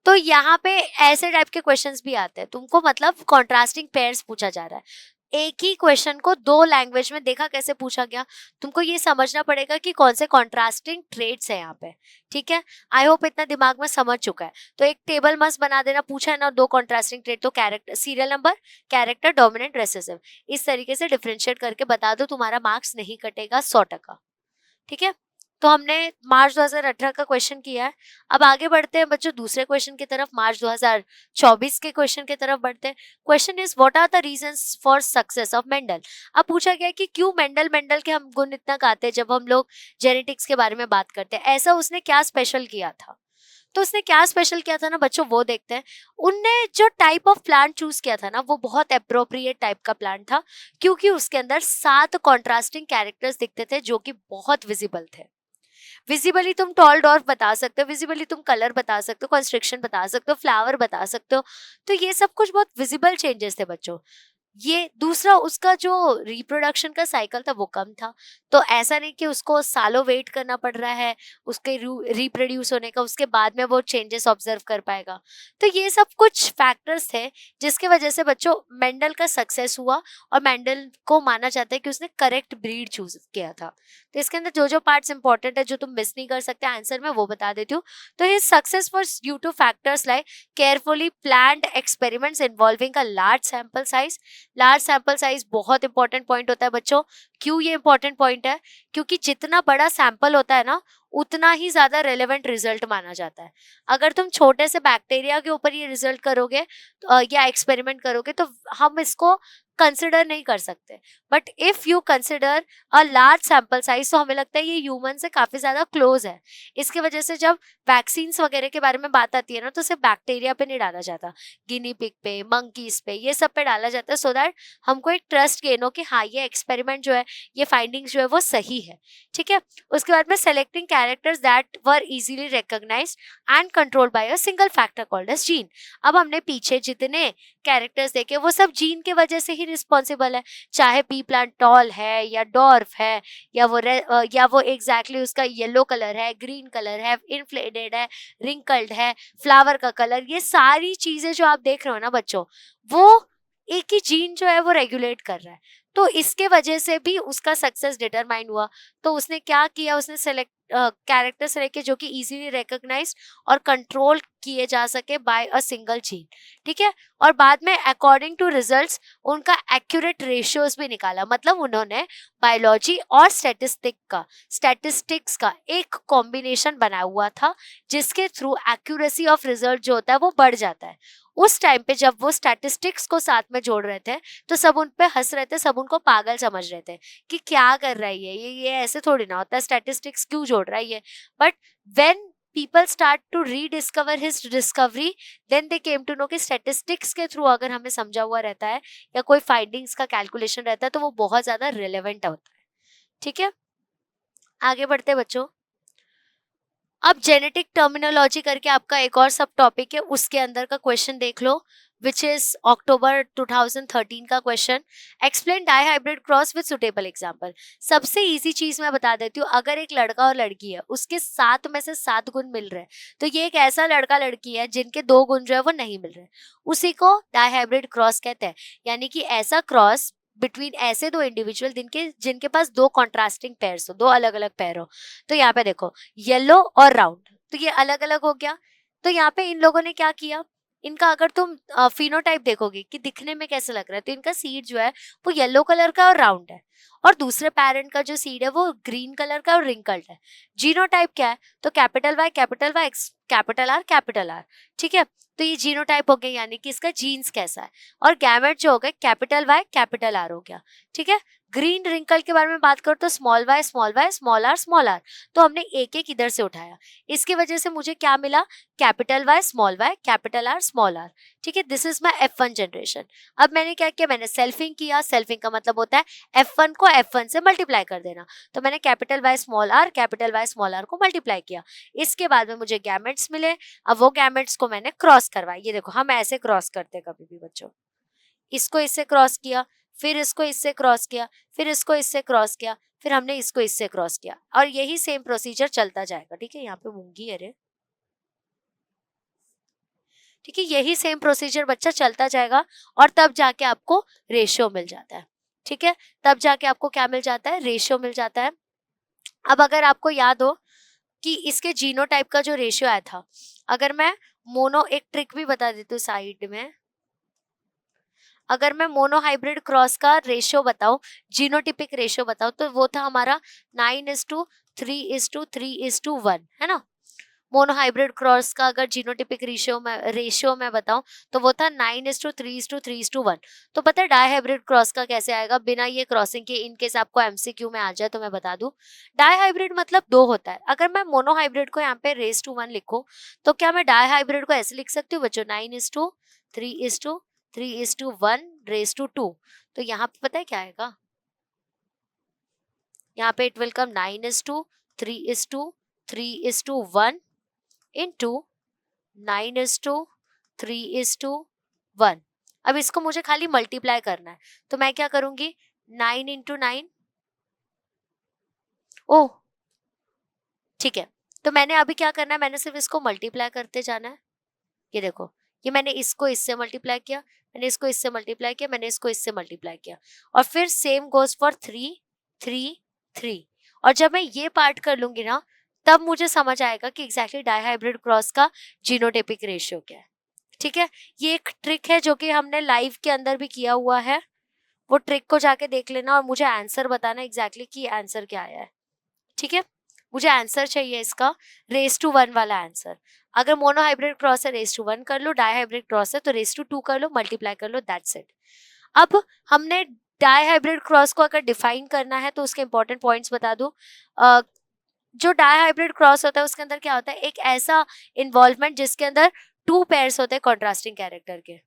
तो यहाँ पे ऐसे टाइप के क्वेश्चंस भी आते हैं तुमको, मतलब कॉन्ट्रास्टिंग पेयर्स पूछा जा रहा है। एक ही क्वेश्चन को दो लैंग्वेज में देखा कैसे पूछा गया, तुमको ये समझना पड़ेगा कि कौन से कॉन्ट्रास्टिंग ट्रेट्स है यहाँ पे। ठीक है, आई होप इतना दिमाग में समझ चुका है। तो एक टेबल मस्त बना देना, पूछा है ना दो कॉन्ट्रास्टिंग ट्रेट, तो character serial number, character, dominant, recessive, इस तरीके से डिफरेंशिएट करके बता दो, तुम्हारा मार्क्स नहीं कटेगा 100%। ठीक है, तो हमने मार्च 2018 का क्वेश्चन किया है। अब आगे बढ़ते हैं बच्चों दूसरे क्वेश्चन की तरफ, मार्च 2024 के क्वेश्चन की तरफ बढ़ते हैं। Question is what are the reasons for success of Mendel. अब पूछा गया कि क्यों मेंडल मेंडल के हम गुण इतना गाते हैं जब हम लोग जेनेटिक्स के बारे में बात करते हैं, ऐसा उसने क्या स्पेशल किया था। तो उसने क्या स्पेशल किया था ना बच्चों, वो देखते हैं। उनने जो टाइप ऑफ प्लांट चूज किया था ना वो बहुत अप्रोप्रिएट टाइप का प्लांट था, क्योंकि उसके अंदर 7 कॉन्ट्रास्टिंग कैरेक्टर्स दिखते थे जो कि बहुत विजिबल थे। विजिबली तुम टॉल डॉर्फ बता सकते हो, विजिबली तुम कलर बता सकते हो, कंस्ट्रक्शन बता सकते हो, फ्लावर बता सकते हो, तो ये सब कुछ बहुत विजिबल चेंजेस थे बच्चों। ये दूसरा उसका जो रिप्रोडक्शन का साइकिल था वो कम था, तो ऐसा नहीं कि उसको सालों वेट करना पड़ रहा है उसके रिप्रोड्यूस होने का, उसके बाद में वो चेंजेस ऑब्जर्व कर पाएगा। तो ये सब कुछ फैक्टर्स थे जिसके वजह से बच्चों मेंडल का सक्सेस हुआ, और मेंडल को माना जाता है कि उसने करेक्ट ब्रीड चूज किया था। तो इसके अंदर जो जो पार्ट्स इंपॉर्टेंट है जो तुम मिस नहीं कर सकते आंसर में वो बता देती हूँ। तो his success was due two factors like carefully planned experiments involving a large sample size, large sample size बहुत इंपॉर्टेंट पॉइंट होता है बच्चों। क्यों ये इंपॉर्टेंट पॉइंट है? क्योंकि जितना बड़ा सैंपल होता है ना, उतना ही ज्यादा रेलेवेंट रिजल्ट माना जाता है। अगर तुम छोटे से बैक्टीरिया के ऊपर ये रिजल्ट करोगे या एक्सपेरिमेंट करोगे तो हम इसको कंसिडर नहीं कर सकते। But if you consider a large sample size, तो हमें लगता है ये ह्यूमन से काफी ज्यादा क्लोज है। इसकी वजह से जब वैक्सीन्स वगैरह के बारे में बात आती है ना, तो सिर्फ बैक्टीरिया पे नहीं डाला जाता, गिनी पिग पे, मंकीज पे, ये सब पे डाला जाता है, सो दैट हमको एक ट्रस्ट गेन हो कि हाँ ये एक्सपेरिमेंट जो है, ये फाइंडिंग्स जो है वो सही है। ठीक है। उसके बाद में selecting characters that were easily recognised and controlled by a single factor called as gene. अब हमने पीछे जितने कैरेक्टर्स देखे वो सब जीन के वजह से ही रिस्पॉन्सिबल है, चाहे पी प्लांट टॉल है या डॉर्फ है, या वो एग्जैक्टली उसका येलो कलर है, ग्रीन कलर है, इन्फ्लेटेड है, रिंकल्ड है, फ्लावर का कलर, ये सारी चीजें जो आप देख रहे हो ना बच्चों, वो एक ही जीन जो है वो रेगुलेट कर रहा है। तो इसके वजह से भी उसका सक्सेस डिटरमाइन हुआ। तो उसने क्या किया, उसने सेलेक्ट कैरेक्टर सेलेक्ट किए जो कि इजीली रिकॉग्नाइज्ड और कंट्रोल किए जा सके बाय अ सिंगल जीन। ठीक है। और बाद में अकॉर्डिंग टू रिजल्ट्स उनका एक्यूरेट रेशियोज भी निकाला। मतलब उन्होंने बायोलॉजी और स्टैटिस्टिक्स का एक कॉम्बिनेशन बनाया हुआ था, जिसके थ्रू एक्यूरेसी ऑफ रिजल्ट जो होता है वो बढ़ जाता है। उस टाइम पे जब वो स्टैटिस्टिक्स को साथ में जोड़ रहे थे तो सब उन पे हंस रहे थे, सब उनको पागल समझ रहे थे कि क्या कर रहा है ये ऐसे थोड़ी ना होता है, स्टैटिस्टिक्स क्यों जोड़ रहा है ये। But when people start to rediscover his discovery, then they came to know कि statistics के थ्रू अगर हमें समझा हुआ रहता है या कोई फाइंडिंग्स का कैलकुलेशन रहता है तो वो बहुत ज्यादा रिलेवेंट होता है। ठीक है। आगे बढ़ते हैं बच्चों। अब जेनेटिक टर्मिनोलॉजी करके आपका एक और सब टॉपिक है, उसके अंदर का क्वेश्चन देख लो, विच इज अक्टूबर 2013 का question. Explain dihybrid cross with suitable example. सबसे इजी चीज मैं बता देती हूँ, अगर एक लड़का और लड़की है, उसके 7 में से 7 गुण मिल रहे हैं, तो ये एक ऐसा लड़का लड़की है जिनके 2 गुण जो है वो नहीं मिल रहे, उसी को डाई हाइब्रिड क्रॉस कहते हैं। यानी कि ऐसा क्रॉस बिटवीन ऐसे 2 इंडिविजुअल जिनके पास 2 कॉन्ट्रास्टिंग पेयर्स हो, 2 अलग अलग पेयर हो। तो यहाँ पे देखो येलो और राउंड, तो ये अलग अलग हो गया। तो यहाँ पे इन लोगों ने क्या किया, इनका अगर तुम फिनोटाइप देखोगे कि दिखने में कैसे लग रहा है, तो इनका सीड जो है वो येलो कलर का और राउंड है, और दूसरे पेरेंट का जो सीड है वो ग्रीन कलर का और रिंकल्ड है। जीनोटाइप क्या है, तो कैपिटल वाई कैपिटल आर। ठीक है। तो ये जीनोटाइप हो गया, यानी कि इसका जीन्स कैसा है। और गैमेट जो हो गए कैपिटल वाई कैपिटल आर हो गया। ठीक है। ग्रीन रिंकल के बारे में बात करो तो स्मॉल वाई स्मॉल आर। तो हमने एक एक इधर से उठाया, इसकी वजह से मुझे क्या मिला, capital Y capital R small R. ठीक है। This is my F1 generation. अब मैंने क्या किया, मैंने सेल्फिंग किया। सेल्फिंग का मतलब होता है F1 को F1 से मल्टीप्लाई कर देना। तो मैंने कैपिटल वाई स्मॉल आर को मल्टीप्लाई किया। इसके बाद में मुझे गैमेट्स मिले। अब वो गैमेट्स को मैंने क्रॉस करवाया। ये देखो हम ऐसे क्रॉस करते कभी भी बच्चों, इसको इससे क्रॉस किया, फिर इसको इससे क्रॉस किया, फिर इसको इससे क्रॉस किया, फिर हमने इसको इससे क्रॉस किया, और यही सेम प्रोसीजर चलता जाएगा। ठीक है। यहाँ पे मूंगी है रे। ठीक है। यही सेम प्रोसीजर बच्चा चलता जाएगा, और तब जाके आपको रेशियो मिल जाता है। ठीक है। तब जाके आपको क्या मिल जाता है, रेशियो मिल जाता है। अब अगर आपको याद हो कि इसके जीनोटाइप का जो रेशियो आया था, अगर मैं एक ट्रिक भी बता देती हूँ साइड में, अगर मैं मोनो हाइब्रिड क्रॉस का रेशियो बताऊं, जीनोटिपिक रेशियो बताऊं, तो वो था हमारा 9:3:3:1, है ना। मोनो हाइब्रिड क्रॉस का अगर जीनोटिपिक रेशियो में बताऊं तो वो था 9:3:3:1। तो पता है डाई हाइब्रिड क्रॉस का कैसे आएगा बिना ये क्रॉसिंग के, इनकेस आपको MCQ में आ जाए तो मैं बता दूं। डाई हाइब्रिड मतलब 2 होता है। अगर मैं मोनो हाइब्रिड को यहाँ पे raised to 1 लिखूं, तो क्या मैं डाई हाइब्रिड को ऐसे लिख सकती हूँ बच्चों, 9:3:3:1 raised to 2। तो यहाँ पे पता है क्या आएगा, यहाँ पे इट विल कम 9:3:3:1 into 9:3:1। अब इसको मुझे खाली मल्टीप्लाई करना है, तो मैं क्या करूंगी, 9 into 9। ओह ठीक है। तो मैंने अभी क्या करना है, मैंने सिर्फ इसको मल्टीप्लाई करते जाना है। ये देखो, ये मैंने इसको इससे मल्टीप्लाई किया, मैंने इसको इससे मल्टीप्लाई किया, मैंने इसको इससे मल्टीप्लाई किया, और फिर सेम गोज फॉर 3 3 3। और जब मैं ये पार्ट कर लूंगी ना, तब मुझे समझ आएगा कि एग्जैक्टली डाई हाइब्रिड क्रॉस का जीनोटाइपिक रेशियो क्या है। ठीक है। ये एक ट्रिक है जो कि हमने लाइव के अंदर भी किया हुआ है। वो ट्रिक को जाके देख लेना और मुझे आंसर बताना एग्जैक्टली कि आंसर क्या आया है, ठीक है। मुझे आंसर चाहिए इसका रेस टू 1 वाला आंसर। अगर मोनो हाइब्रिड क्रॉस है रेस टू 1 कर लो, डाई हाइब्रिड क्रॉस है तो रेस टू 2 कर लो, मल्टीप्लाई कर लो, दैट्स इट। अब हमने डाई हाइब्रिड क्रॉस को अगर डिफाइन करना है तो उसके इंपॉर्टेंट पॉइंट्स बता दूं। जो डाई हाइब्रिड क्रॉस होता है उसके अंदर क्या होता है, एक ऐसा इन्वॉल्वमेंट जिसके अंदर 2 पेयर्स होते हैं कॉन्ट्रास्टिंग कैरेक्टर के।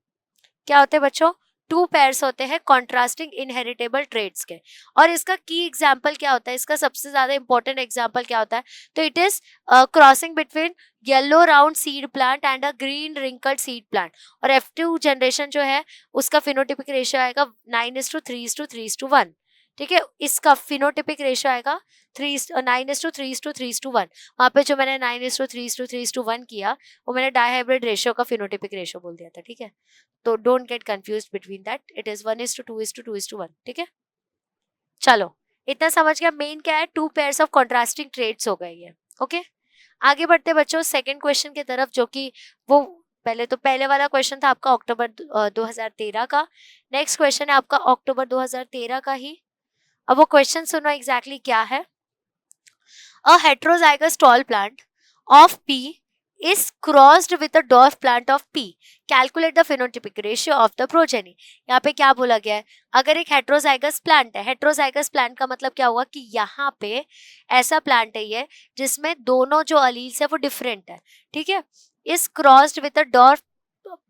क्या होते हैं बच्चों, 2 पेयर्स होते हैं कॉन्ट्रास्टिंग इनहेरिटेबल ट्रेड्स के। और इसका की एग्जाम्पल क्या होता है, इसका सबसे ज्यादा इंपॉर्टेंट एग्जाम्पल क्या होता है, तो it is crossing between yellow round seed plant and a green wrinkled seed plant. और F2 जनरेशन जो है उसका फिनोटिपिक रेशियो आएगा 9:3:3:1, ठीक है। इसका फिनोटिपिक रेशियो आएगा 9:3:3:1। वहां पे जो मैंने 9:3:3:1 किया वो मैंने डाई हाइब्रिड रेशियो का फिनोटिपिक रेशियो बोल दिया था, ठीक है। तो don't get confuse between that, it is 1:2:2:1, ठीक है। चलो इतना समझ गया। मेन क्या है, 2 पेयर्स ऑफ कॉन्ट्रास्टिंग ट्रेड्स हो गए ये, ओके। आगे बढ़ते बच्चों सेकंड क्वेश्चन की तरफ, जो कि वो पहले वाला क्वेश्चन था आपका अक्टूबर 2013 का। नेक्स्ट क्वेश्चन है आपका अक्टूबर 2013 का ही। अब वो क्वेश्चन सुनो एग्जैक्टली क्या है। A heterozygous tall plant of P is crossed with a dwarf plant of P. Calculate the phenotypic ratio of the progeny. यहाँ पे क्या बोला गया है, अगर एक हेट्रोजाइगस प्लांट है, हेट्रोजाइगस प्लांट का मतलब क्या हुआ कि यहाँ पे ऐसा प्लांट है ये जिसमें दोनों जो अलील्स है वो डिफरेंट है, ठीक है। Is crossed with a dwarf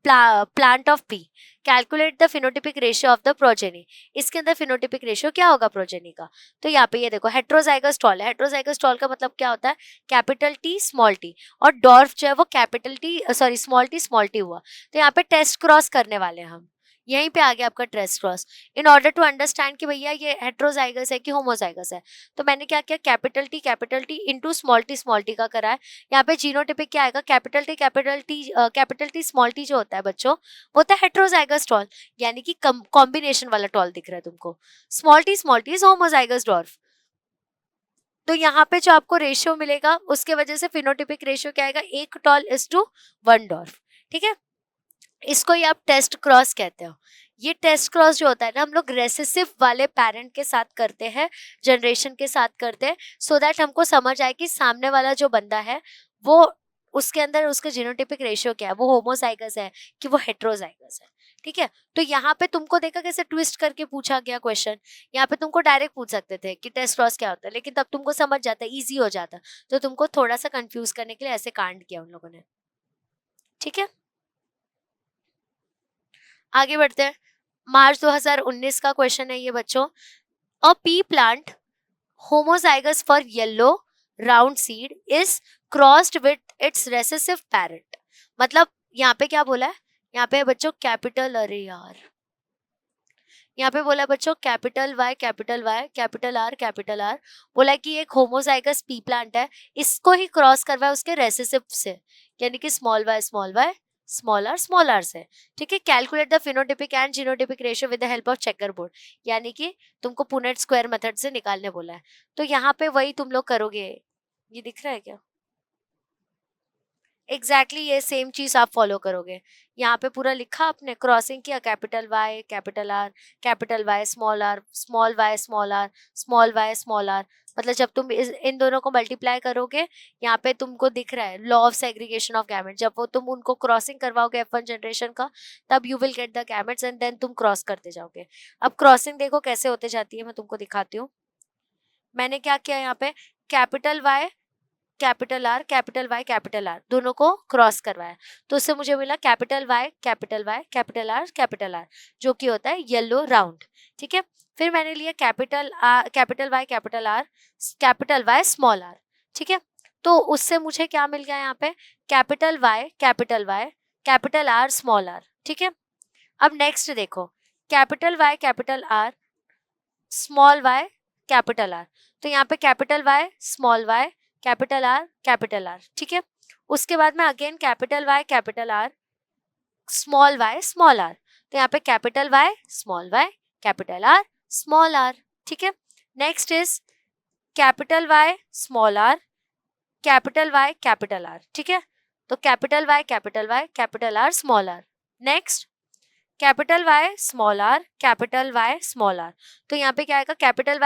plant of P, calculate the phenotypic ratio of the progeny. इसके अंदर फिनोटिपिक रेशियो क्या होगा प्रोजेनी का, तो यहाँ पे ये देखो हेट्रोजाइगस टॉल है। हेट्रोजाइगस टॉल का मतलब क्या होता है, कैपिटल टी स्मॉल टी, और डॉर्फ जो है वो capital T sorry small T हुआ। तो यहाँ पे टेस्ट क्रॉस करने वाले हैं हम, यहीं पे आ गया आपका test cross. In order to understand कि भैया ये हेट्रोजाइगस है कि होमोजाइगस है, तो मैंने क्या किया, capital T into small T का करा है। यहाँ पे जीनोटिपिक क्या आएगा, कैपिटल टी स्मॉल टी जो होता है बच्चों वो होता है हेट्रोजाइगस टॉल, यानी कि कॉम्बिनेशन वाला टॉल दिख रहा है तुमको। Small T is homozygous dwarf. तो यहाँ पे जो आपको रेशियो मिलेगा उसके वजह से फिनोटिपिक रेशियो क्या आएगा, 1 टॉल इज टू 1 डॉर्फ, ठीक है। इसको ही आप टेस्ट क्रॉस कहते हो। ये टेस्ट क्रॉस जो होता है ना, हम लोग रेसेसिव वाले पेरेंट के साथ करते हैं, जनरेशन के साथ करते हैं, सो दैट हमको समझ आए कि सामने वाला जो बंदा है वो उसके अंदर उसका जीनोटिपिक रेशियो क्या है, वो होमोजाइगस है कि वो हेट्रोजाइगस है, ठीक है। तो यहाँ पे तुमको देखा कैसे ट्विस्ट करके पूछा गया क्वेश्चन। यहाँ पे तुमको डायरेक्ट पूछ सकते थे कि टेस्ट क्रॉस क्या होता है, लेकिन तब तुमको समझ जाता, इजी हो जाता। तो तुमको थोड़ा सा कंफ्यूज करने के लिए ऐसे कांड किया उन लोगों ने, ठीक है। आगे बढ़ते हैं। मार्च 2019 का क्वेश्चन है ये बच्चों। A pea plant homozygous for yellow round seed is crossed with its recessive parent. मतलब यहाँ पे क्या बोला है, यहाँ पे बच्चों कैपिटल, अरे यार यहाँ पे बोला बच्चों कैपिटल वाई कैपिटल आर बोला कि एक होमोजाइगस पी प्लांट है, इसको ही क्रॉस करवाया उसके रेसेसिव से, यानी कि स्मॉल आर से, ठीक है। Calculate the phenotypic and genotypic ratio with the help of checker board, यानी कि तुमको पुनेट स्क्वायर मेथड से निकालने बोला है। तो यहाँ पे वही तुम लोग करोगे, ये दिख रहा है क्या, एग्जैक्टली ये सेम चीज आप फॉलो करोगे। यहाँ पे पूरा लिखा आपने, क्रॉसिंग किया, capital Y small R small R. मतलब जब तुम इन दोनों को मल्टीप्लाई करोगे, यहाँ पे तुमको दिख रहा है law of segregation of gamete, जब वो तुम उनको क्रॉसिंग करवाओगे F1 जनरेशन का, तब you will get the gametes and then तुम क्रॉस करते जाओगे। अब क्रॉसिंग देखो कैसे होते जाती है, मैं तुमको दिखाती हूँ। मैंने क्या किया, यहाँ पे कैपिटल वाई कैपिटल आर दोनों को क्रॉस करवाया, तो उससे मुझे मिला कैपिटल आर जो कि होता है येलो राउंड, ठीक है। फिर मैंने लिया कैपिटल वाई स्मॉल आर, ठीक है। तो उससे मुझे क्या मिल गया, यहाँ पे कैपिटल आर स्मॉल आर, ठीक है। अब नेक्स्ट देखो, capital R small Y capital R, तो यहाँ पे capital Y small Y capital R, ठीक है। उसके बाद में again capital R small R, तो यहाँ पे capital Y capital R small R, ठीक है। Next is capital Y small R capital R, ठीक है। तो capital Y capital R small R. Next capital Y small R, capital Y small R. तो यहाँ पे क्या आएगा, capital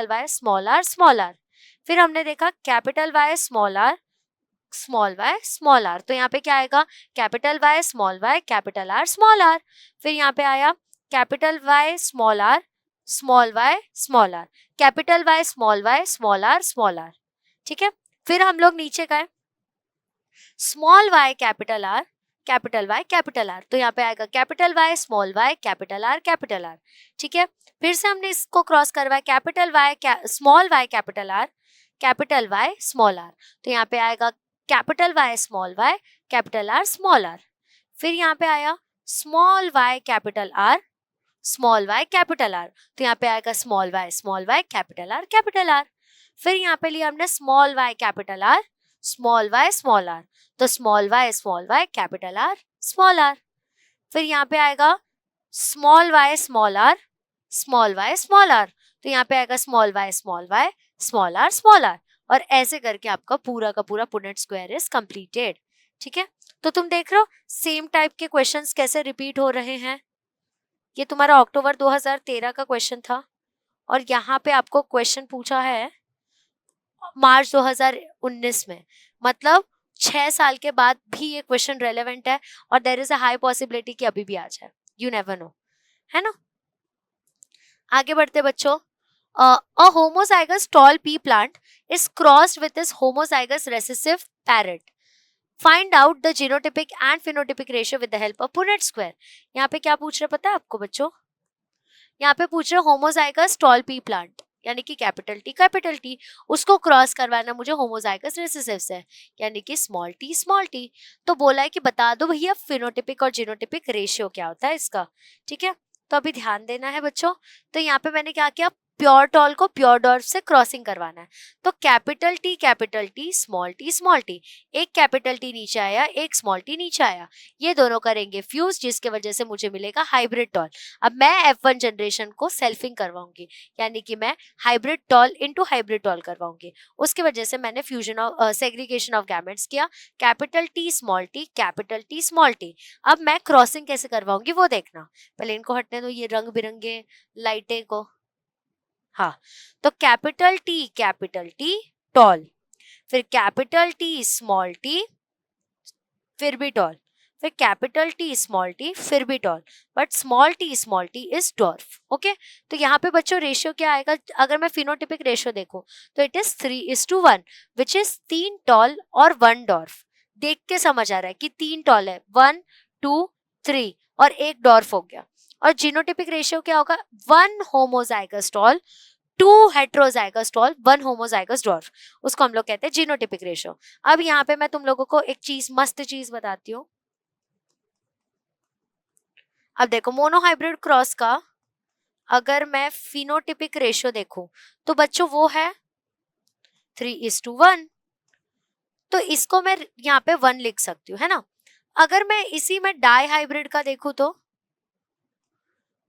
Y small R small R. फिर हमने देखा capital Y small R small Y small R. तो यहाँ पे क्या आएगा, capital Y small Y capital R small R. फिर यहाँ पे आया capital Y small R small Y small R, capital Y small R small R. ठीक है, फिर हम लोग नीचे गए, small Y capital R capital Y capital R. तो यहाँ पे आएगा capital Y small Y capital R capital R. ठीक है, फिर से हमने इसको क्रॉस करवाया, capital Y small Y capital R capital Y small R. तो यहाँ पे आएगा capital Y small Y capital R small R. फिर यहाँ पे आया small Y capital R small Y capital R. तो यहाँ पे आएगा small Y capital R capital R. फिर यहाँ पे लिया हमने small Y capital R small Y small R. तो small Y capital R small R. फिर यहाँ पे आएगा small Y small R small Y small R. तो यहाँ पे आएगा small Y small R small R. और ऐसे करके आपका पूरा का पूरा पुनेट स्क्वायर इज कंप्लीटेड। ठीक है, तो तुम देख रहे हो सेम टाइप के क्वेश्चंस कैसे रिपीट हो रहे हैं। ये तुम्हारा अक्टूबर 2013 का क्वेश्चन था और यहाँ पे आपको क्वेश्चन पूछा है मार्च 2019 में। मतलब 6 साल के बाद भी ये क्वेश्चन रेलेवेंट है और there is a high possibility कि अभी भी आ जाए, यू नेवर नो, है ना। आगे बढ़ते बच्चों, a homozygous tall pea plant is crossed with its homozygous recessive parent. Find out the genotypic and phenotypic ratio with the help of Punnett square. यहाँ पे क्या पूछ रहे पता है आपको बच्चों, यहाँ पे पूछ रहे होमोजाइगस टॉल पी प्लांट यानी कि कैपिटल टी, उसको क्रॉस करवाना मुझे होमोजाइगस रिसेसिव से यानी कि स्मॉल टी। तो बोला है कि बता दो भैया फिनोटिपिक और जीनोटिपिक रेशियो क्या होता है इसका। ठीक है, तो अभी ध्यान देना है बच्चों। तो यहाँ पे मैंने क्या किया, प्योर टॉल को प्योर डॉर्फ से क्रॉसिंग करवाना है। तो कैपिटल टी स्मॉल टी, एक कैपिटल टी नीचे आया एक स्मॉल टी नीचे आया, ये दोनों करेंगे फ्यूज जिसके वजह से मुझे मिलेगा हाइब्रिड टॉल। अब मैं F1 जनरेशन को सेल्फिंग करवाऊंगी यानी कि मैं hybrid tall into hybrid tall करवाऊंगी। उसकी वजह से मैंने fusion of segregation of gametes किया, कैपिटल टी स्मॉल टी। अब मैं क्रॉसिंग कैसे करवाऊंगी वो देखना, पहले इनको हटने दो ये रंग बिरंगे लाइटें को। हाँ, तो कैपिटल टी टॉल, फिर कैपिटल टी स्मॉल टी फिर भी टॉल, फिर कैपिटल टी स्मॉल टी फिर भी tall, but small T is dwarf. Okay, तो यहाँ पे बच्चों रेशियो क्या आएगा, अगर मैं फिनोटिपिक रेशियो देखूं तो it is 3:1 which is 3 tall और 1 डॉर्फ। देख के समझ आ रहा है कि 3 टॉल है, 1 2 3 और 1 डॉर्फ हो गया। और जीनोटिपिक रेशियो क्या होगा, 1 homozygous tall 2 heterozygous tall 1 homozygous dwarf, उसको हम लोग कहते हैं जीनोटिपिक रेशियो। अब यहाँ पे मैं तुम लोगों को एक चीज मस्त चीज बताती हूँ। अब देखो मोनोहाइब्रिड क्रॉस का अगर मैं फिनोटिपिक रेशियो देखूं तो बच्चों वो है 3:1। तो इसको मैं यहाँ पे 1 लिख सकती हूँ, है ना। अगर मैं इसी में डाई हाइब्रिड का देखूं तो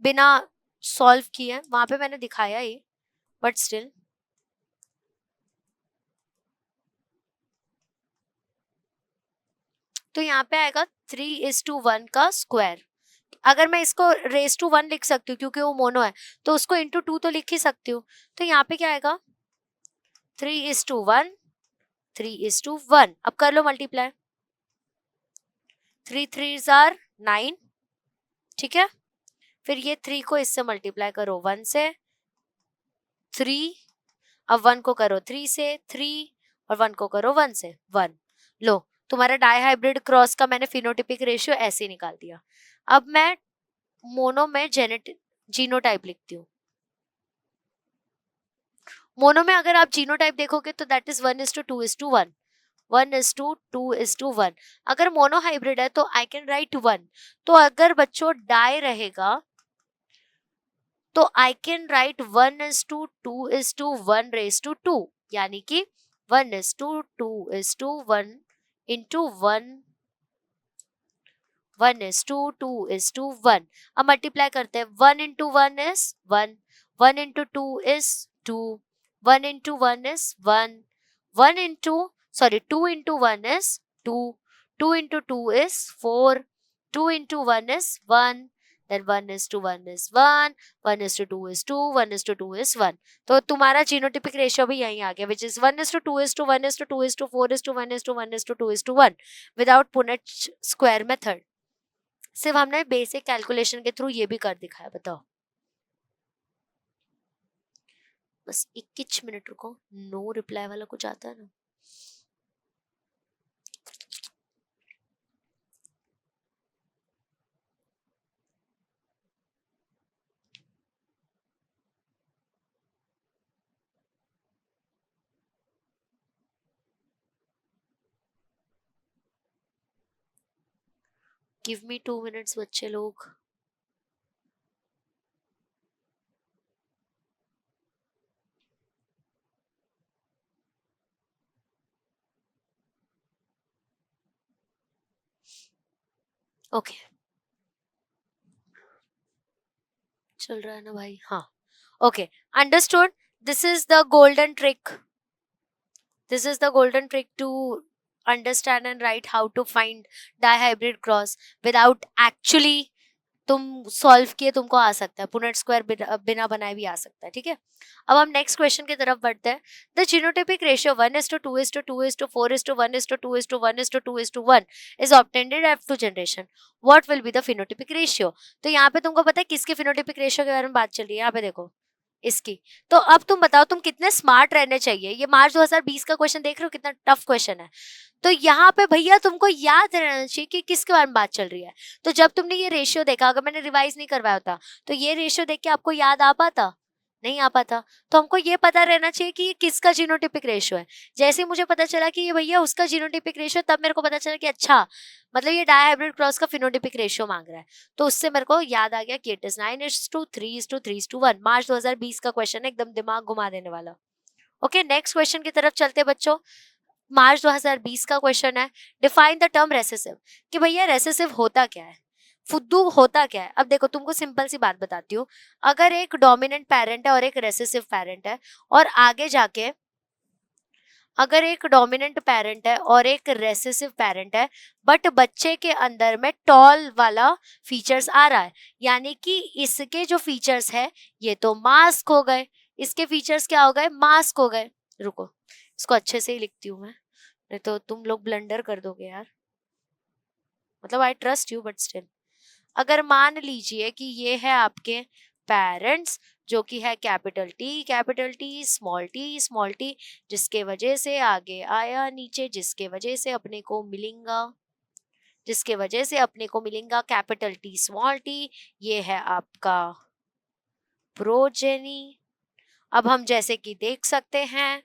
बिना सॉल्व किए, वहां पे मैंने दिखाया ही बट स्टिल, तो यहाँ पे आएगा 3:1 का स्क्वायर। अगर मैं इसको रेस टू 1 लिख सकती हूँ क्योंकि वो मोनो है, तो उसको इंटू 2 तो लिख ही सकती हूँ। तो यहाँ पे क्या आएगा 3:1। अब कर लो मल्टीप्लाई, 3 3s are 9। ठीक है, फिर ये 3 को इससे मल्टीप्लाई करो 1 से 3, अब 1 को करो 3 से 3 और 1 को करो 1 से 1। लो तुम्हारा डाई हाइब्रिड क्रॉस का मैंने फिनोटिपिक रेशियो ऐसे ही निकाल दिया। अब मैं मोनो में जीनोटाइप लिखती हूँ। मोनो में अगर आप जीनोटाइप देखोगे तो दैट इज 1:2:1, 1:2:1। अगर मोनो हाइब्रिड है तो आई कैन राइट 1। तो अगर बच्चों डाई रहेगा तो आई कैन राइट 1:2:1 यानी कि 1:2:1 into 1:2:1। अब मल्टीप्लाई करते हैं, 1 into 1 is 1, 1 into 2 is 2, 1 into 1 is 1, 2 into 1 is 2, 2 into 2 is 4, 2 into 1 is 1, then 1:1 is 1, 1:2 is 2, 1:2 is 1. तो तुम्हारा जीनोटिपिक रेशियो भी यहीं आ गया, which is 1:2:1:2:4:1:1:2:1 without Punnett square method. सिर्फ हमने बेसिक कैलकुलेशन के थ्रू ये भी कर दिखाया. बताओ. बस 21 मिनट रुको. नो रिप्लाई वाला कुछ आता है ना. गिव मी 2 मिनट्स बच्चे लोग. ओके चल रहा है ना भाई. हाँ. Okay understood. This is the golden trick. This is the golden trick to understand and write how to find dihybrid cross without actually तुम सॉल्व किए तुमको आ सकता है. पुनेट स्क्वायर बिना बनाए भी आ सकता है. ठीक है. अब हम नेक्स्ट क्वेश्चन की तरफ बढ़ते हैं. The genotypic ratio 1:2:2:2:1:1:2:1:1 is obtained in F2 generation. What will be the phenotypic ratio. तो यहाँ पे तुमको पता है किसके फिनोटाइपिक रेशियो के बारे में बात चल रही है. यहाँ पे देखो इसकी. तो अब तुम बताओ तुम कितने स्मार्ट रहने चाहिए. ये मार्च 2020 का क्वेश्चन देख रहे हो कितना टफ क्वेश्चन है. तो यहाँ पे भैया तुमको याद रहना चाहिए कि किसके बारे में बात चल रही है. तो जब तुमने ये रेशियो देखा, अगर मैंने रिवाइज नहीं करवाया होता तो ये रेशियो देख के आपको याद आ पाता नहीं आ पाता. तो हमको ये पता रहना चाहिए कि ये किसका जीनोटिपिक रेशियो है. जैसे ही मुझे पता चला कि ये भैया उसका जीनोटिपिक रेशियो, तब मेरे को पता चला कि अच्छा मतलब ये डायहाइब्रिड क्रॉस का फिनोटिपिक रेशियो मांग रहा है. तो उससे मेरे को याद आ गया कि इट इज 9:3:3:1. मार्च 2020 का क्वेश्चन है, एकदम दिमाग घुमा देने वाला. ओके नेक्स्ट क्वेश्चन की तरफ चलते बच्चों. मार्च 2020 का क्वेश्चन है. Define the term recessive. कि भैया रेसेसिव होता क्या है, फुद्दू होता क्या है. अब देखो तुमको सिंपल सी बात बताती हूँ. अगर एक डोमिनेंट पेरेंट है और एक रेसेसिव पेरेंट है, और आगे जाके अगर एक डोमिनेंट पेरेंट है और एक रेसेसिव पेरेंट है, बट बच्चे के अंदर में टॉल वाला फीचर्स आ रहा है, यानी कि इसके जो फीचर्स है ये तो मास्क हो गए. इसके फीचर्स क्या हो गए, मास्क हो गए. रुको इसको अच्छे से ही लिखती हूँ मैं, नहीं तो तुम लोग ब्लंडर कर दोगे यार. मतलब I trust you but still. अगर मान लीजिए कि ये है आपके पेरेंट्स, जो कि है कैपिटल टी स्मॉल टी, जिसके वजह से आगे आया नीचे, जिसके वजह से अपने को मिलेगा कैपिटल टी स्मॉल टी. ये है आपका प्रोजेनी. अब हम जैसे कि देख सकते हैं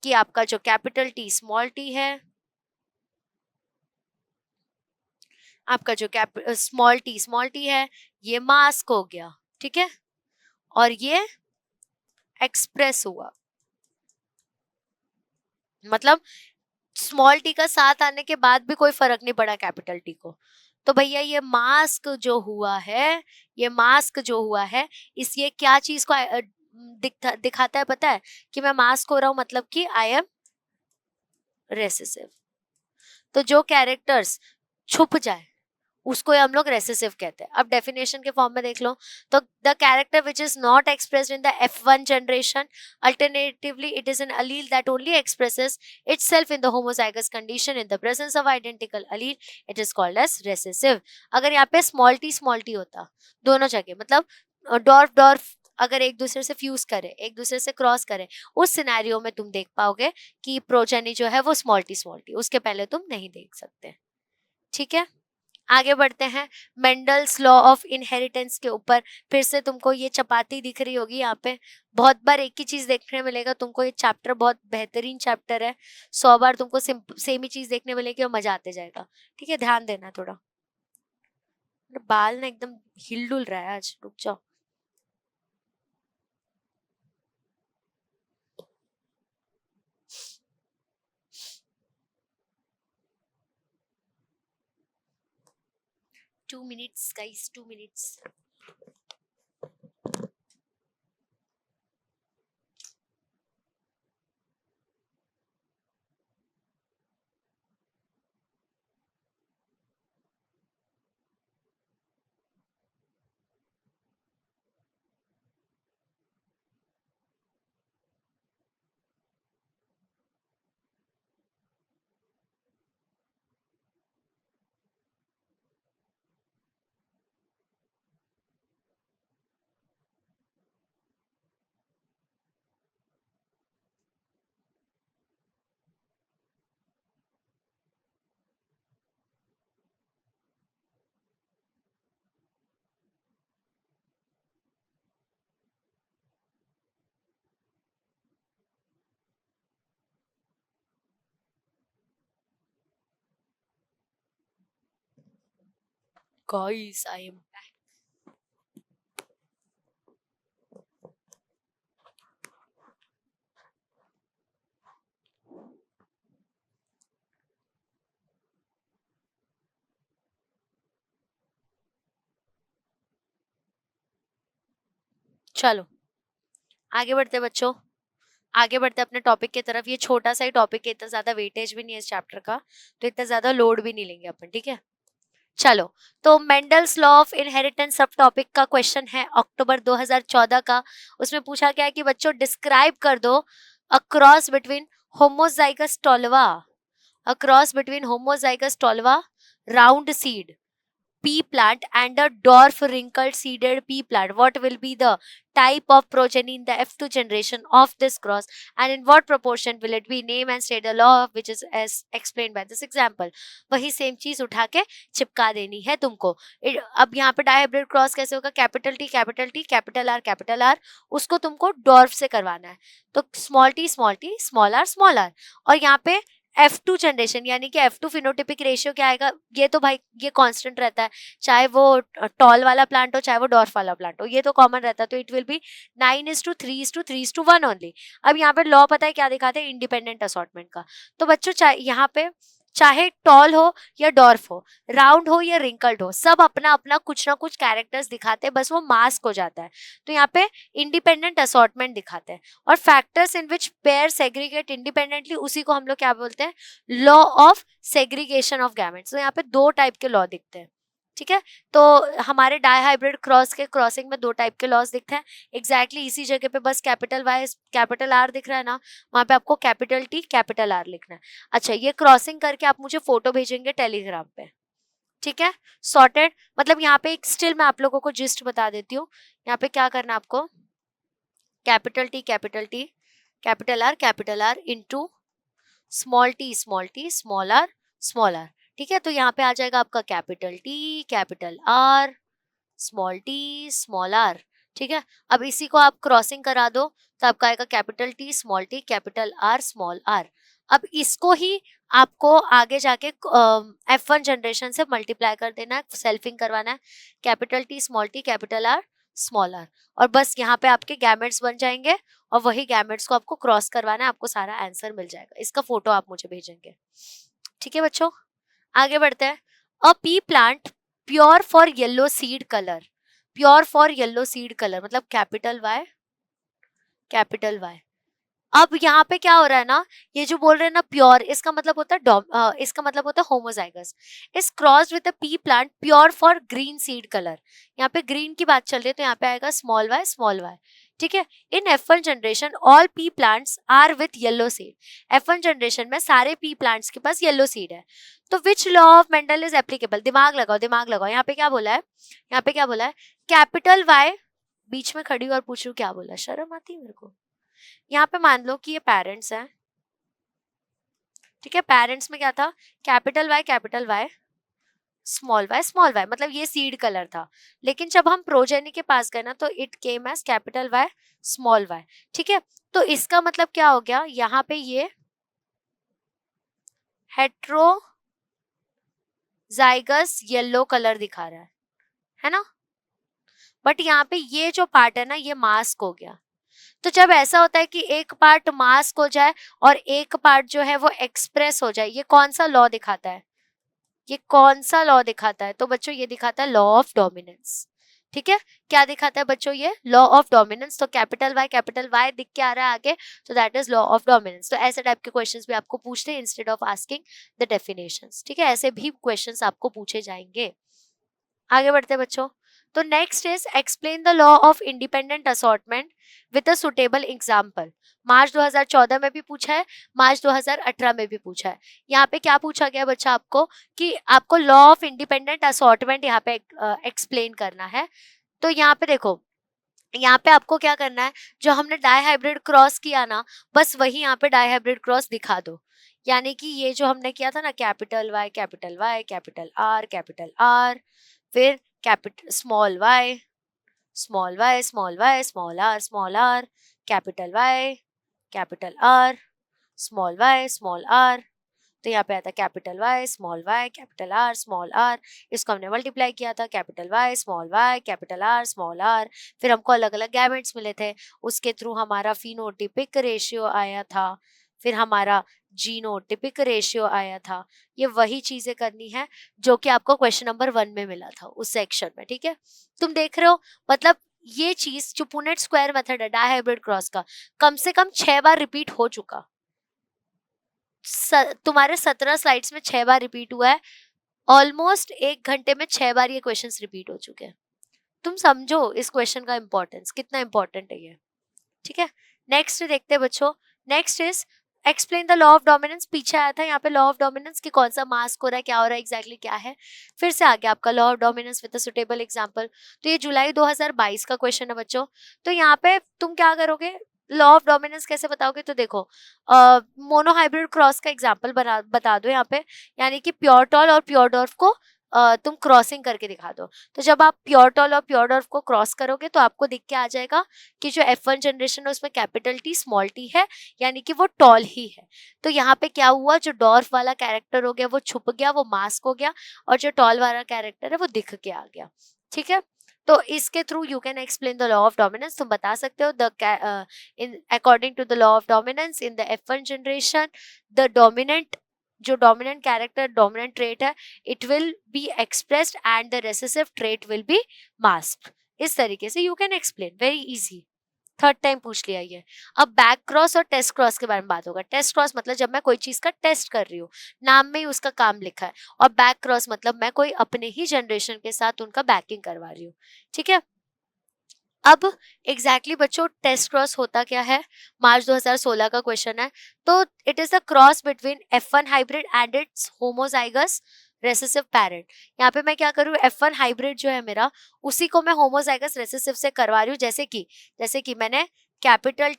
कि आपका जो कैपिटल टी स्मॉल टी है, आपका जो स्मॉल टी है, ये मास्क हो गया. ठीक है. और ये एक्सप्रेस हुआ, मतलब स्मॉल टी का साथ आने के बाद भी कोई फर्क नहीं पड़ा कैपिटल टी को. तो भैया ये मास्क जो हुआ है, इस ये क्या चीज को दिखाता है पता है, कि मैं मास्क हो रहा हूं, मतलब कि आई एम रेसेसिव. तो जो कैरेक्टर्स छुप जाए उसको हम लोग रेसेसिव कहते हैं. अब डेफिनेशन के फॉर्म में देख लो. तो the character which is not expressed in the F1 generation, alternatively it is an allele that only expresses itself in the homozygous condition in the presence of identical allele, it is called as recessive. अगर यहाँ पे small T होता दोनों जगह, मतलब dwarf अगर एक दूसरे से फ्यूज करे, एक दूसरे से क्रॉस करे, उस सिनेरियो में तुम देख पाओगे कि प्रोजेनी जो है वो स्मॉल टी, उसके पहले तुम नहीं देख सकते. ठीक है. आगे बढ़ते हैं मेंडल्स लॉ ऑफ इनहेरिटेंस के ऊपर. फिर से तुमको ये चपाती दिख रही होगी यहाँ पे. बहुत बार एक ही चीज देखने मिलेगा तुमको. ये चैप्टर बहुत बेहतरीन चैप्टर है. 100 बार तुमको सेम ही चीज देखने मिलेगी और मजा आते जाएगा. ठीक है. ध्यान देना थोड़ा. बाल ना एकदम हिलडुल रहा है आज. रुक जाओ. Two minutes guys, 2 minutes. guys, I am back. चलो आगे बढ़ते हैं बच्चों, आगे बढ़ते हैं अपने टॉपिक की तरफ। ये छोटा सा ही टॉपिक है, इतना ज्यादा वेटेज भी नहीं है इस चैप्टर का, तो इतना ज्यादा लोड भी नहीं लेंगे अपन, ठीक है। चलो, तो मेंडल्स लॉ ऑफ इनहेरिटेंस सब टॉपिक का क्वेश्चन है अक्टूबर 2014 का। उसमें पूछा गया है कि बच्चों डिस्क्राइब कर दो अ क्रॉस बिटवीन होमोजाइगस टोलवा, अ क्रॉस बिटवीन होमोजाइगस टोलवा round seed pea plant and a dwarf wrinkled seeded pea plant. What will be the type of progeny in the F2 generation of this cross, and in what proportion will it be? Name and state the law which is as explained by this example. वही same चीज उठा के चिपका देनी है तुमको। अब यहाँ पे डायहाइब्रिड क्रॉस कैसे होगा? Capital T capital T capital are, उसको तुमको डॉर्फ से करवाना है, तो स्मॉल टी स्मॉल आर, और यहाँ पे F2 जनरेशन यानी कि F2 फिनोटिपिक रेशियो क्या आएगा? ये तो भाई ये कांस्टेंट रहता है, चाहे वो टॉल वाला प्लांट हो चाहे वो डॉर्फ वाला प्लांट हो, ये तो कॉमन रहता है, तो इट विल बी 9:3:3:1 ओनली। अब यहाँ पे लॉ पता है क्या दिखाते हैं? इंडिपेंडेंट असॉर्टमेंट का। तो बच्चों चाहे यहाँ पे चाहे टॉल हो या डॉर्फ हो, राउंड हो या रिंकल्ड हो, सब अपना अपना कुछ ना कुछ कैरेक्टर्स दिखाते हैं, बस वो मास्क हो जाता है। तो यहाँ पे इंडिपेंडेंट असॉर्टमेंट दिखाते हैं। और factors in which pair segregate independently, उसी को हम लोग क्या बोलते हैं? Law of segregation of gametes. तो यहाँ पे दो टाइप के लॉ दिखते हैं, ठीक है। तो हमारे डायहाइब्रिड क्रॉस के क्रॉसिंग में दो टाइप के लॉस दिखते हैं। एग्जैक्टली इसी जगह पे बस कैपिटल वाई कैपिटल आर दिख रहा है ना, वहां पे आपको कैपिटल टी कैपिटल आर लिखना है। अच्छा, ये क्रॉसिंग करके आप मुझे फोटो भेजेंगे टेलीग्राम पे, ठीक है, सॉर्टेड। मतलब यहाँ पे एक स्टिल मैं आप लोगों को जिस्ट बता देती हूँ। यहाँ पे क्या करना है आपको? Capital T capital R into small T small R, ठीक है। तो यहाँ पे आ जाएगा आपका capital T capital R small R, ठीक है। अब इसी को आप क्रॉसिंग करा दो तो आपका आएगा capital T capital R small R. अब इसको ही आपको आगे जाके F1 जनरेशन से मल्टीप्लाई कर देना है, सेल्फिंग करवाना है, capital T capital R small R, और बस यहाँ पे आपके गैमेट्स बन जाएंगे, और वही गैमेट्स को आपको क्रॉस करवाना है, आपको सारा आंसर मिल जाएगा। इसका फोटो आप मुझे भेजेंगे, ठीक है बच्चों। आगे बढ़ते हैं। A pea plant pure for yellow seed colour, pure for yellow seed colour मतलब कैपिटल वाई। अब यहाँ पे क्या हो रहा है ना, ये जो बोल रहे हैं ना प्योर, इसका मतलब होता है इसका मतलब होता है होमोजाइगस। इस crossed with the P plant pure for green seed colour, यहाँ पे ग्रीन की बात चल रही है, तो यहाँ पे आएगा स्मॉल वाई, ठीक है। In F1 generation all pea plants are with yellow seed, F1 generation में सारे पी प्लांट्स के पास येलो सीड है। तो which law of Mendel is applicable? दिमाग लगाओ। यहाँ पे क्या बोला है? कैपिटल वाई, बीच में खड़ी और पूछ रही क्या बोला? शर्म आती है मेरे को। यहाँ पे मान लो कि ये पेरेंट्स हैं, ठीक है। पेरेंट्स में क्या था? कैपिटल वाई स्मॉल वाई, मतलब ये सीड कलर था। लेकिन जब हम प्रोजेनी के पास गए ना, तो it came as capital Y small Y, ठीक है। तो इसका मतलब क्या हो गया? यहाँ पे ये हेट्रोजाइगस येलो कलर दिखा रहा है ना, बट यहाँ पे ये जो पार्ट है ना, ये मास्क हो गया। तो जब ऐसा होता है कि एक पार्ट मास्क हो जाए और एक पार्ट जो है वो एक्सप्रेस हो जाए, ये कौन सा लॉ दिखाता है? तो बच्चों ये दिखाता है लॉ ऑफ डोमिनेंस, ठीक है। क्या दिखाता है बच्चों? ये लॉ ऑफ डोमिनेंस। तो कैपिटल वाई दिख के आ रहा है आगे, तो that is law of dominance. तो ऐसे टाइप के क्वेश्चंस भी आपको पूछते हैं instead of asking the definitions, ठीक है। ऐसे भी क्वेश्चंस आपको पूछे जाएंगे। आगे बढ़ते हैं बच्चों। तो next is explain the law of independent assortment with a suitable example. मार्च 2014 में भी पूछा है, मार्च 2018 में भी पूछा है। यहाँ पे क्या पूछा गया बच्चा आपको? कि आपको लॉ ऑफ इंडिपेंडेंट असॉर्टमेंट यहाँ पे एक्सप्लेन करना है। तो यहाँ पे देखो, यहाँ पे आपको क्या करना है? जो हमने डायहाइब्रिड क्रॉस किया ना, बस वही यहाँ पे डायहाइब्रिड क्रॉस दिखा दो। यानी कि ये जो हमने किया था ना, कैपिटल वाई कैपिटल आर, फिर capital small Y small R, capital Y capital R, small R, तो यहाँ पे आता capital Y capital R small R, इसको हमने मल्टीप्लाई किया था, कैपिटल वाई कैपिटल आर, फिर हमको अलग अलग गैमेट्स मिले थे, उसके थ्रू हमारा फिनोटिपिक रेशियो आया था, फिर हमारा जीनोटिपिक रेशियो आया था। ये वही चीजें करनी है जो कि आपको क्वेश्चन नंबर 1 में मिला था उस सेक्शन में, ठीक है। तुम देख रहे हो, मतलब ये चीज जो पुनेट स्क्वायर मेथड है डायहाइब्रिड क्रॉस का, कम से कम 6 बार रिपीट हो चुका। तुम्हारे 17 स्लाइड्स में 6 बार रिपीट हुआ है, ऑलमोस्ट 1 घंटे में 6 बार ये क्वेश्चंस रिपीट हो चुके हैं। तुम समझो इस क्वेश्चन का इंपॉर्टेंस कितना इंपॉर्टेंट है ये, ठीक है। नेक्स्ट देखते हैं बच्चों, next is explain the law of dominance. पीछे आया था यहाँ पे लॉ ऑफ डोमिनेंस कि कौन सा मास्क हो रहा है, क्या हो रहा है, एग्जैक्टली क्या है। फिर से आ गया आपका law of dominance with a suitable example. तो ये जुलाई 2022 का क्वेश्चन है बच्चों। तो यहाँ पे तुम क्या करोगे, लॉ ऑफ डोमिनेंस कैसे बताओगे, तो देखो मोनोहाइब्रिड क्रॉस का एग्जांपल बता दो यहाँ पे, यानी कि प्योर टॉल और प्योर डॉर्फ को तुम क्रॉसिंग करके दिखा दो। तो जब आप प्योर टॉल और प्योर डॉर्फ को क्रॉस करोगे तो आपको दिख के आ जाएगा कि जो F1 जनरेशन है उसमें कैपिटल टी स्मॉल टी है, यानी कि वो टॉल ही है। तो यहाँ पे क्या हुआ, जो डॉर्फ वाला कैरेक्टर हो गया वो छुप गया, वो मास्क हो गया, और जो टॉल वाला कैरेक्टर है वो दिख के आ गया, ठीक है। तो इसके through you can explain the law of dominance. तुम बता सकते हो the in according to the law of dominance in the F1 generation the dominant, जो डोमिनेंट कैरेक्टर डोमिनेंट ट्रेट है, it will be expressed and the recessive trait will be masked. इस तरीके से you can explain, very easy. Third time पूछ लिया ये। अब back cross और टेस्ट क्रॉस के बारे में बात होगा। टेस्ट क्रॉस मतलब जब मैं कोई चीज का टेस्ट कर रही हूँ, नाम में ही उसका काम लिखा है, और बैक क्रॉस मतलब मैं कोई अपने ही जनरेशन के साथ उनका बैकिंग करवा रही हूँ, ठीक है। अब एग्जैक्टली बच्चों टेस्ट क्रॉस होता क्या है, मार्च 2016 का क्वेश्चन है। तो it is the cross between F1 hybrid and it's homozygous recessive parent. यहाँ पे मैं क्या करूँ, F1 हाइब्रिड जो है मेरा, उसी को मैं होमोजाइगस रेसेसिव से करवा रही हूँ। जैसे कि मैंने कैपिटल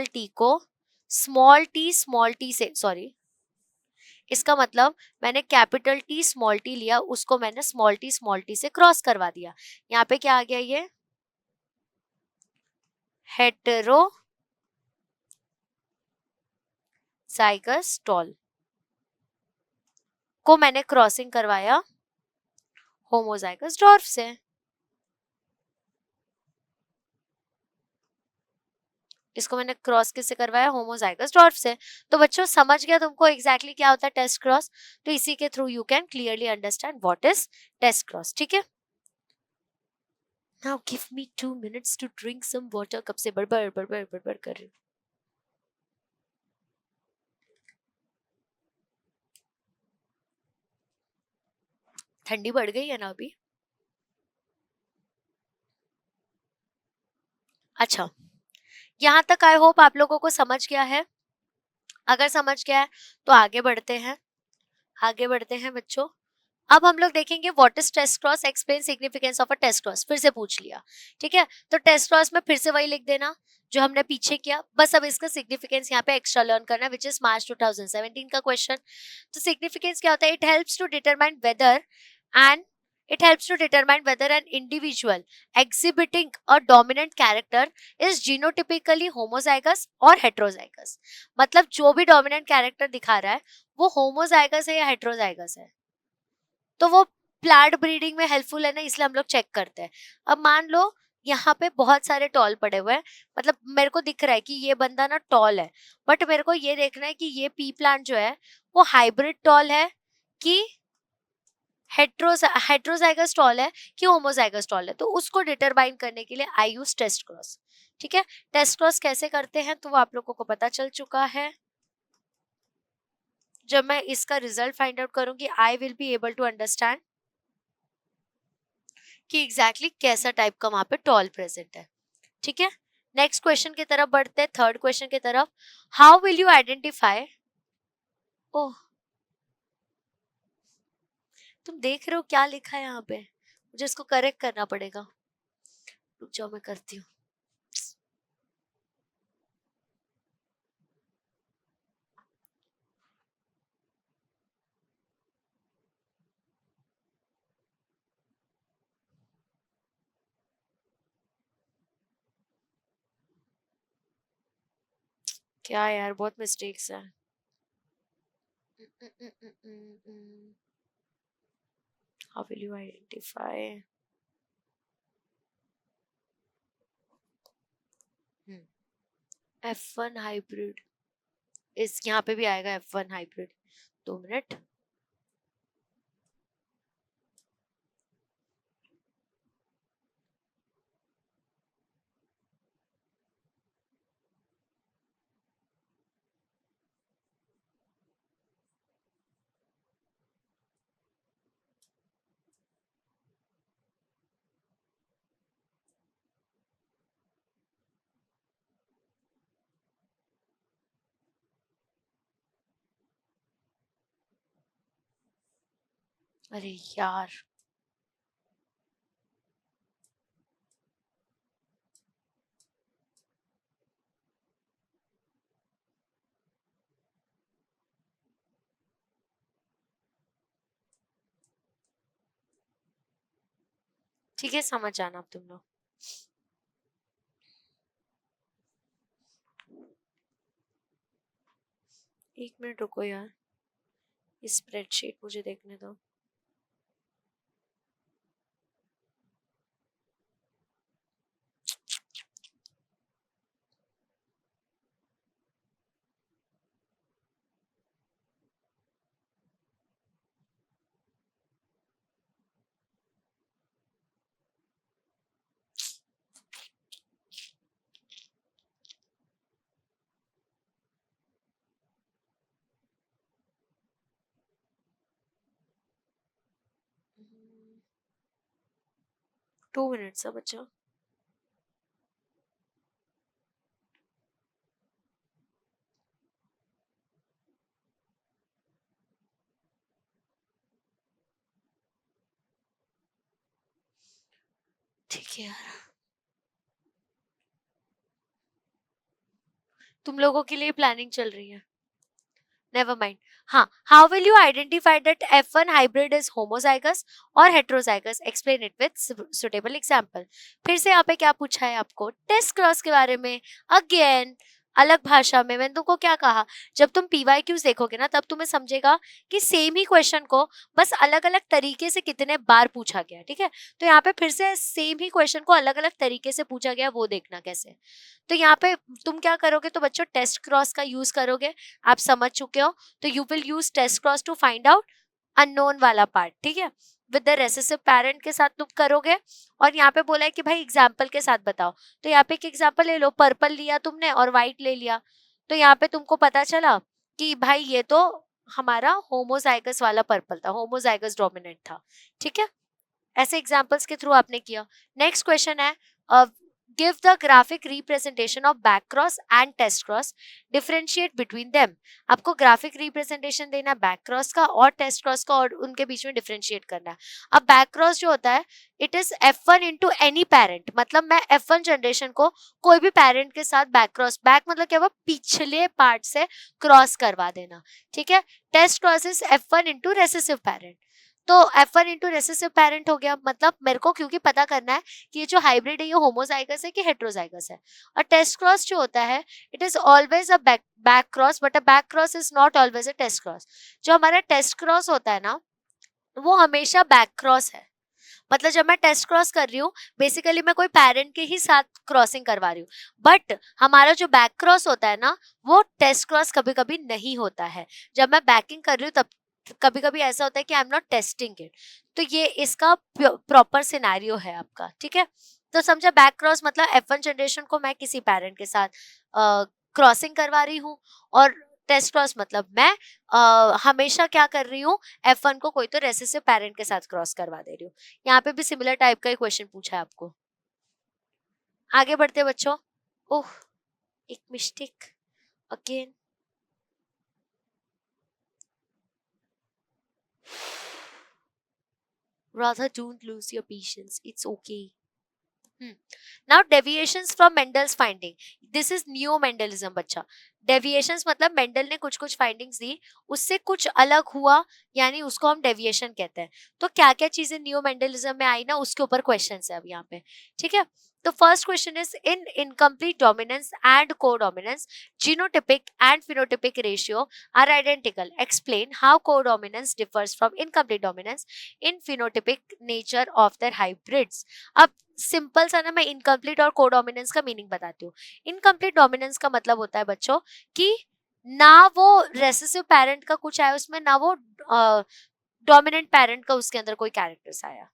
टी को स्मॉल टी से, सॉरी, इसका मतलब मैंने कैपिटल टी स्मॉल टी लिया, उसको मैंने स्मॉल टी से क्रॉस करवा दिया। यहाँ पे क्या आ गया, ये हेटेरोजाइगस टॉल को मैंने क्रॉसिंग करवाया होमोजाइगस डॉर्फ से। इसको मैंने क्रॉस किससे करवाया, होमोजाइगस डॉर्फ से। तो बच्चों समझ गया तुमको एग्जैक्टली क्या होता है टेस्ट क्रॉस। तो इसी के through you can clearly understand what is test cross, ठीक है। Now give me 2 minutes to drink some water. कब से बड़बड़ बड़बड़ बड़बड़ कर रही हूँ। ठंडी बढ़ गई है ना अभी। अच्छा, यहाँ तक आई होप आप लोगों को समझ गया है। अगर समझ गया है तो आगे बढ़ते हैं बच्चों। अब हम लोग देखेंगे what is test cross, explain significance of a test cross. फिर से पूछ लिया, ठीक है। तो टेस्ट क्रॉस में फिर से वही लिख देना जो हमने पीछे किया, बस अब इसका सिग्निफिकेंस यहाँ पे एक्स्ट्रा लर्न करना है, विच इज मार्च 2017 का क्वेश्चन। तो सिग्निफिकेंस क्या होता है, it helps to determine whether and it helps to determine whether an individual exhibiting a dominant character is genotypically homozygous or heterozygous। मतलब जो भी डोमिनेंट कैरेक्टर दिखा रहा है वो होमोजाइगस है या हेट्रोजाइगस है। तो वो प्लांट ब्रीडिंग में हेल्पफुल है ना, इसलिए हम लोग चेक करते हैं। अब मान लो यहाँ पे बहुत सारे टॉल पड़े हुए हैं, मतलब मेरे को दिख रहा है कि ये बंदा ना टॉल है, बट मेरे को ये देखना है कि ये पी प्लांट जो है वो हाइब्रिड टॉल है कि हेट्रोजाइगस टॉल है कि होमोजाइगस टॉल है। तो उसको डिटरमाइन करने के लिए आई यूज टेस्ट क्रॉस, ठीक है। टेस्ट क्रॉस कैसे करते हैं तो वो आप लोगों को पता चल चुका है। जब मैं इसका रिजल्ट फाइंड आउट करूंगी I will be able to understand कि एग्जैक्टली कैसा टाइप का वहां पे टॉल प्रेजेंट है, ठीक है। नेक्स्ट क्वेश्चन की तरफ बढ़ते हैं, थर्ड क्वेश्चन की तरफ। हाउ विल यू आइडेंटिफाई, ओह तुम देख रहे हो क्या लिखा है यहाँ पे, मुझे इसको करेक्ट करना पड़ेगा। रुक जाओ मैं करती हूँ। क्या यार बहुत मिस्टेक्स है। How will you identify? F1 hybrid, इस यहाँ पे भी आएगा F1 हाइब्रिड। 2 मिनट। अरे यार, ठीक है, समझ जाना अब तुम लोग। एक मिनट रुको यार, इस स्प्रेडशीट मुझे देखने दो। हम्म, 2 मिनट सा बच्चा। ठीक है यार, तुम लोगों के लिए प्लानिंग चल रही है। Never mind. हाँ, how will you identify that F1 hybrid is homozygous और heterozygous? Explain it with suitable example. फिर से यहाँ पे क्या पूछा है आपको? टेस्ट क्रॉस के बारे में। अगेन अलग भाषा में। मैंने तुमको क्या कहा, जब तुम PYQs देखोगे ना, तब तुम्हें समझेगा कि सेम ही क्वेश्चन को बस अलग अलग तरीके से कितने बार पूछा गया। ठीक है, तो यहाँ पे फिर से सेम ही क्वेश्चन को अलग अलग तरीके से पूछा गया, वो देखना कैसे। तो यहाँ पे तुम क्या करोगे, तो बच्चों टेस्ट क्रॉस का यूज करोगे। आप समझ चुके हो, तो you will use test cross to find out unknown वाला पार्ट। ठीक है, विद द रेसेसिव पेरेंट के साथ तुम करोगे। और यहाँ पे बोला है कि भाई एग्जाम्पल के साथ बताओ, तो यहाँ पे एक एग्जाम्पल ले लो। पर्पल लिया तुमने और व्हाइट ले लिया, तो यहाँ पे तुमको पता चला कि भाई ये तो हमारा होमोजाइगस वाला पर्पल था, होमोजाइगस डोमिनेंट था। ठीक है, ऐसे एग्जाम्पल्स के थ्रू आपने किया। नेक्स्ट क्वेश्चन है, give the graphic representation of back cross and test cross, differentiate between them. आपको ग्राफिक रिप्रेजेंटेशन देना है बैक क्रॉस का और टेस्ट क्रॉस का, और उनके बीच में डिफरेंशिएट करना है। अब बैक क्रॉस जो होता है, it is F1 into any parent. मतलब मैं F1 जनरेशन को कोई भी पेरेंट के साथ बैक क्रॉस, बैक मतलब क्या हुआ, पिछले पार्ट से क्रॉस करवा देना। ठीक है, test cross is F1 into recessive parent. तो F1 इंटू रेसेसिव पेरेंट हो गया। मतलब मेरे को क्योंकि पता करना है कि ये जो हाइब्रिड है ये होमोजाइगस है कि हेट्रोजाइगस है। और टेस्ट क्रॉस जो होता है, it is always a back cross, but a back cross is not always a test cross. जो हमारा टेस्ट क्रॉस होता है ना, वो हमेशा बैक क्रॉस है। मतलब जब मैं टेस्ट क्रॉस कर रही हूँ, बेसिकली मैं कोई पेरेंट के ही साथ क्रॉसिंग करवा रही हूँ। बट हमारा जो बैक क्रॉस होता है ना, वो टेस्ट क्रॉस कभी कभी नहीं होता है। जब मैं बैकिंग कर रही हूँ तब कभी कभी ऐसा होता है कि I am not testing it. तो ये इसका प्रॉपर सिनेरियो है आपका। ठीक है, तो समझा, बैक क्रॉस मतलब F1 जनरेशन को मैं किसी पेरेंट के साथ क्रॉसिंग करवा रही हूँ, और टेस्ट क्रॉस मतलब मैं हमेशा क्या कर रही हूँ, F1 को कोई तो रेसेसिव पेरेंट के साथ क्रॉस करवा दे रही हूँ। यहाँ पे भी सिमिलर टाइप का ही क्वेश्चन पूछा है आपको। आगे बढ़ते हैं बच्चों। ओह, एक mistake again. Rather don't lose your patience, it's okay. Now deviations from Mendel's finding. This is neo Mendelism बच्चा। डेविएशंस मतलब मेंडल ने कुछ कुछ फाइंडिंग्स दी, उससे कुछ अलग हुआ, यानी उसको हम डेविएशन कहते हैं। तो क्या क्या चीजें नियो मेंडलिज्म में आई ना, उसके ऊपर क्वेश्चन है अब यहाँ पे, ठीक है। तो first question is, in incomplete dominance and codominance genotypic and phenotypic ratio are identical, explain how codominance differs from incomplete dominance in phenotypic nature of their hybrids. अब सिंपल सा ना मैं इनकम्प्लीट और कोडोमिनेंस का मीनिंग बताती हूँ। Incomplete dominance का मतलब होता है बच्चों कि ना वो रेसेसिव पेरेंट का कुछ आया उसमें, ना वो डोमिनेंट पेरेंट का उसके अंदर कोई कैरेक्टर्स आया।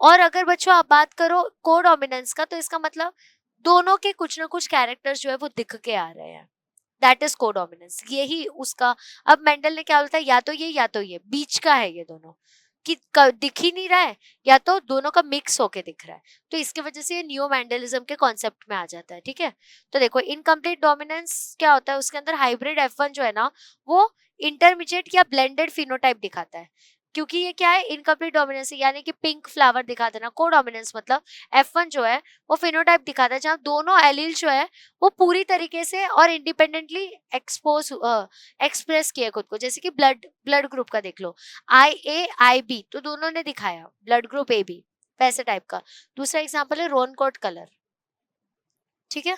और अगर बच्चों आप बात करो कोडोमिनेंस का, तो इसका मतलब दोनों के कुछ ना कुछ कैरेक्टर्स जो है वो दिख के आ रहे हैं, दैट इज कोडोमिनेंस। यही उसका, अब मेंडल ने क्या बोलता है, या तो ये या तो ये, बीच का है ये दोनों, कि दिख ही नहीं रहा है, या तो दोनों का मिक्स होके दिख रहा है। तो इसकी वजह से ये नियो मेंडलिज्म के कॉन्सेप्ट में आ जाता है, ठीक है। तो देखो इनकम्प्लीट डोमिनेंस क्या होता है, उसके अंदर हाइब्रिड F1 जो है ना, वो इंटरमीडिएट या ब्लेंडेड फिनोटाइप दिखाता है। क्योंकि ये क्या है, इनकम्प्लीट डोमिनेंस, यानी कि पिंक फ्लावर दिखा देना। कोडोमिनेंस मतलब F1 जो है वो फिनोटाइप दिखाता है जहां दोनों एलील जो है वो पूरी तरीके से और इंडिपेंडेंटली एक्सप्रेस किए खुद को। जैसे कि ब्लड ब्लड ग्रुप का देख लो, IA IB, तो दोनों ने दिखाया ब्लड ग्रुप AB, वैसे टाइप का। दूसरा एग्जांपल है रोन कोट कलर, ठीक है।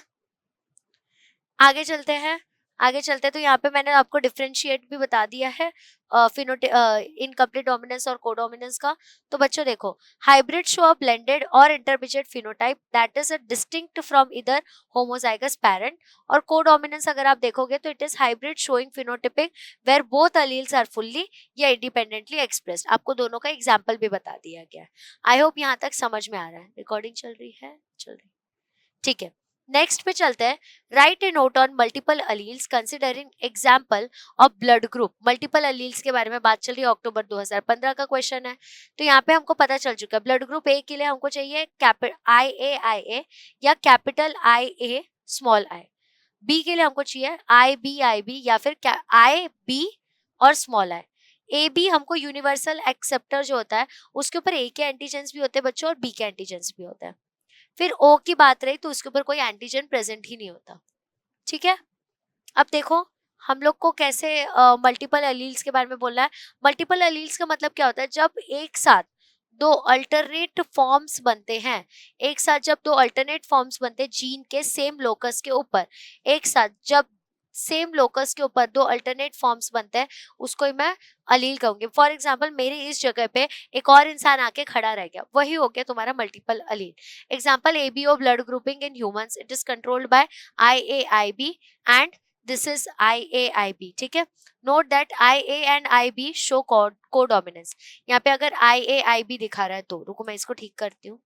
आगे चलते हैं, आगे चलते हैं। तो यहाँ पे मैंने आपको डिफरेंशिएट भी बता दिया है इनकम्प्लीट डोमिनेंस और कोडोमिनेंस का। तो बच्चों देखो, हाइब्रिड शो अ ब्लेंडेड और intermediate phenotype that is a distinct from इधर होमोजाइगस पेरेंट। और कोडोमिनेंस अगर आप देखोगे तो it is hybrid showing phenotypic where both alleles are fully या इंडिपेंडेंटली एक्सप्रेस्ड। आपको दोनों का एग्जाम्पल भी बता दिया गया है। आई होप यहाँ तक समझ में आ रहा है। रिकॉर्डिंग चल रही है, चल रही, ठीक है। नेक्स्ट पे चलते हैं। Right A note on multiple alleles considering example of blood group. Multiple alleles के बारे में बात चल रही है, अक्टूबर 2015 का क्वेश्चन है। तो यहाँ पे हमको पता चल चुका है, ब्लड ग्रुप ए के लिए हमको चाहिए IA या capital IA small I. B के लिए हमको चाहिए IB या फिर IB और स्मॉल आई। AB हमको यूनिवर्सल एक्सेप्टर जो होता है, उसके ऊपर A के एंटीजेंस भी होते हैं बच्चों और B के एंटीजेंस भी होते हैं। फिर O की बात रही तो उसके ऊपर कोई एंटीजन प्रेजेंट ही नहीं होता, ठीक है। अब देखो हम लोग को कैसे मल्टीपल अलील्स के बारे में बोलना है। मल्टीपल अलील्स का मतलब क्या होता है, जब एक साथ दो अल्टरनेट फॉर्म्स बनते हैं, एक साथ जब दो अल्टरनेट फॉर्म्स बनते हैं जीन के सेम लोकस के ऊपर, एक साथ जब सेम लोकस के ऊपर दो अल्टरनेट फॉर्म्स बनते हैं, उसको ही मैं अलील कहूंगी। फॉर एग्जाम्पल मेरी इस जगह पे एक और इंसान आके खड़ा रह गया, वही हो गया तुम्हारा multiple allele. Example ABO blood grouping in humans, it is controlled by IAIB and this is IAIB, ठीक है। Note that IA and IB show codominance. यहाँ पे अगर IAIB दिखा रहा है तो रुको मैं इसको ठीक करती हूँ।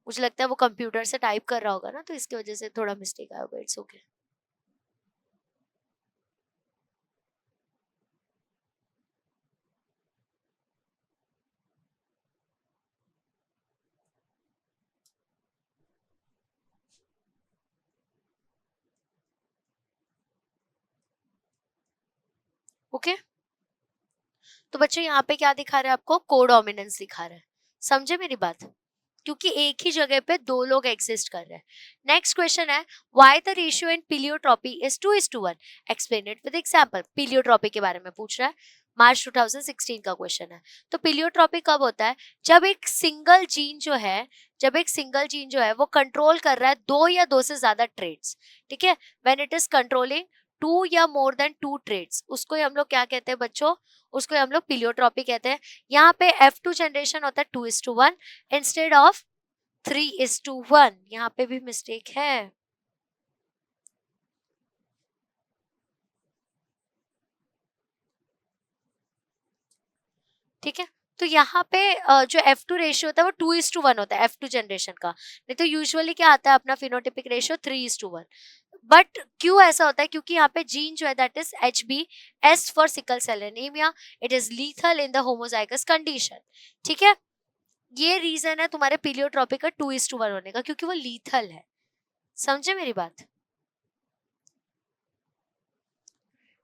मुझे लगता है वो कंप्यूटर से टाइप कर रहा होगा ना, तो इसकी वजह से थोड़ा मिस्टेक आया होगा। It's okay. ओके, तो बच्चों यहाँ पे क्या दिखा रहा है आपको, कोडोमिनेंस दिखा रहा है। समझे मेरी बात, क्योंकि एक ही जगह पे दो लोग एग्जिस्ट कर रहे हैं। नेक्स्ट क्वेश्चन है, why the ratio in pleiotropy is 2:1, explain it with example. Pleiotropy के बारे में पूछ रहा है, मार्च 2016 का क्वेश्चन है। तो पिलियोट्रॉपी कब होता है, जब एक सिंगल जीन जो है, जब एक सिंगल जीन जो है वो कंट्रोल कर रहा है दो या दो से ज्यादा ट्रेड्स, ठीक है। When it is controlling two या मोर देन टू ट्रेड्स, उसको ही हम लोग क्या कहते हैं बच्चों, उसको ही हम लोग पिलियोट्रॉपी कहते हैं। यहाँ पे F2 जनरेशन होता है 2:1 इंस्टेड ऑफ 3:1। यहाँ पे भी मिस्टेक है, ठीक है। तो यहाँ पे जो F2 रेशियो होता है वो 2:1 होता है F2 जनरेशन का। नहीं तो यूजुअली क्या आता है अपना फिनोटिपिक रेशियो 3:1। बट क्यों ऐसा होता है, क्योंकि यहाँ पे जीन जो है that is HbS for sickle cell anaemia, it is lethal in the homozygous condition, ठीक है। ये रीजन है तुम्हारे पिलियोट्रॉपी का 2:1 होने का, क्योंकि वो लीथल है। समझे मेरी बात।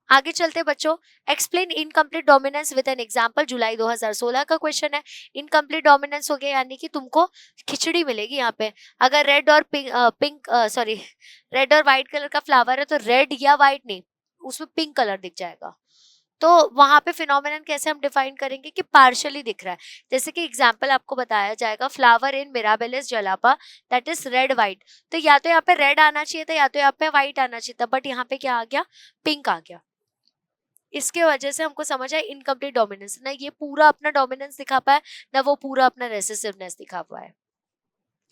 आगे चलते बच्चों, explain incomplete dominance with an example. जुलाई 2016 का क्वेश्चन है। इनकम्प्लीट डोमिनेंस हो गया यानी कि तुमको खिचड़ी मिलेगी यहाँ पे। अगर रेड और रेड और व्हाइट कलर का फ्लावर है तो रेड या व्हाइट नहीं, उसमें पिंक कलर दिख जाएगा। तो वहां पे फिनोमिनन कैसे हम डिफाइन करेंगे कि पार्शियली दिख रहा है। जैसे कि एग्जांपल आपको बताया जाएगा, flower in Mirabilis jalapa that is red white. तो या तो यहाँ पे रेड आना चाहिए था या तो यहाँ पे व्हाइट आना चाहिए था, बट यहाँ पे क्या आ गया, पिंक आ गया। इसके वजह से हमको समझ आया इनकम्प्लीट डोमिनेंस, ना ये पूरा अपना डोमिनेंस दिखा पाए ना वो पूरा अपना रेसेसिवनेस दिखा पाए।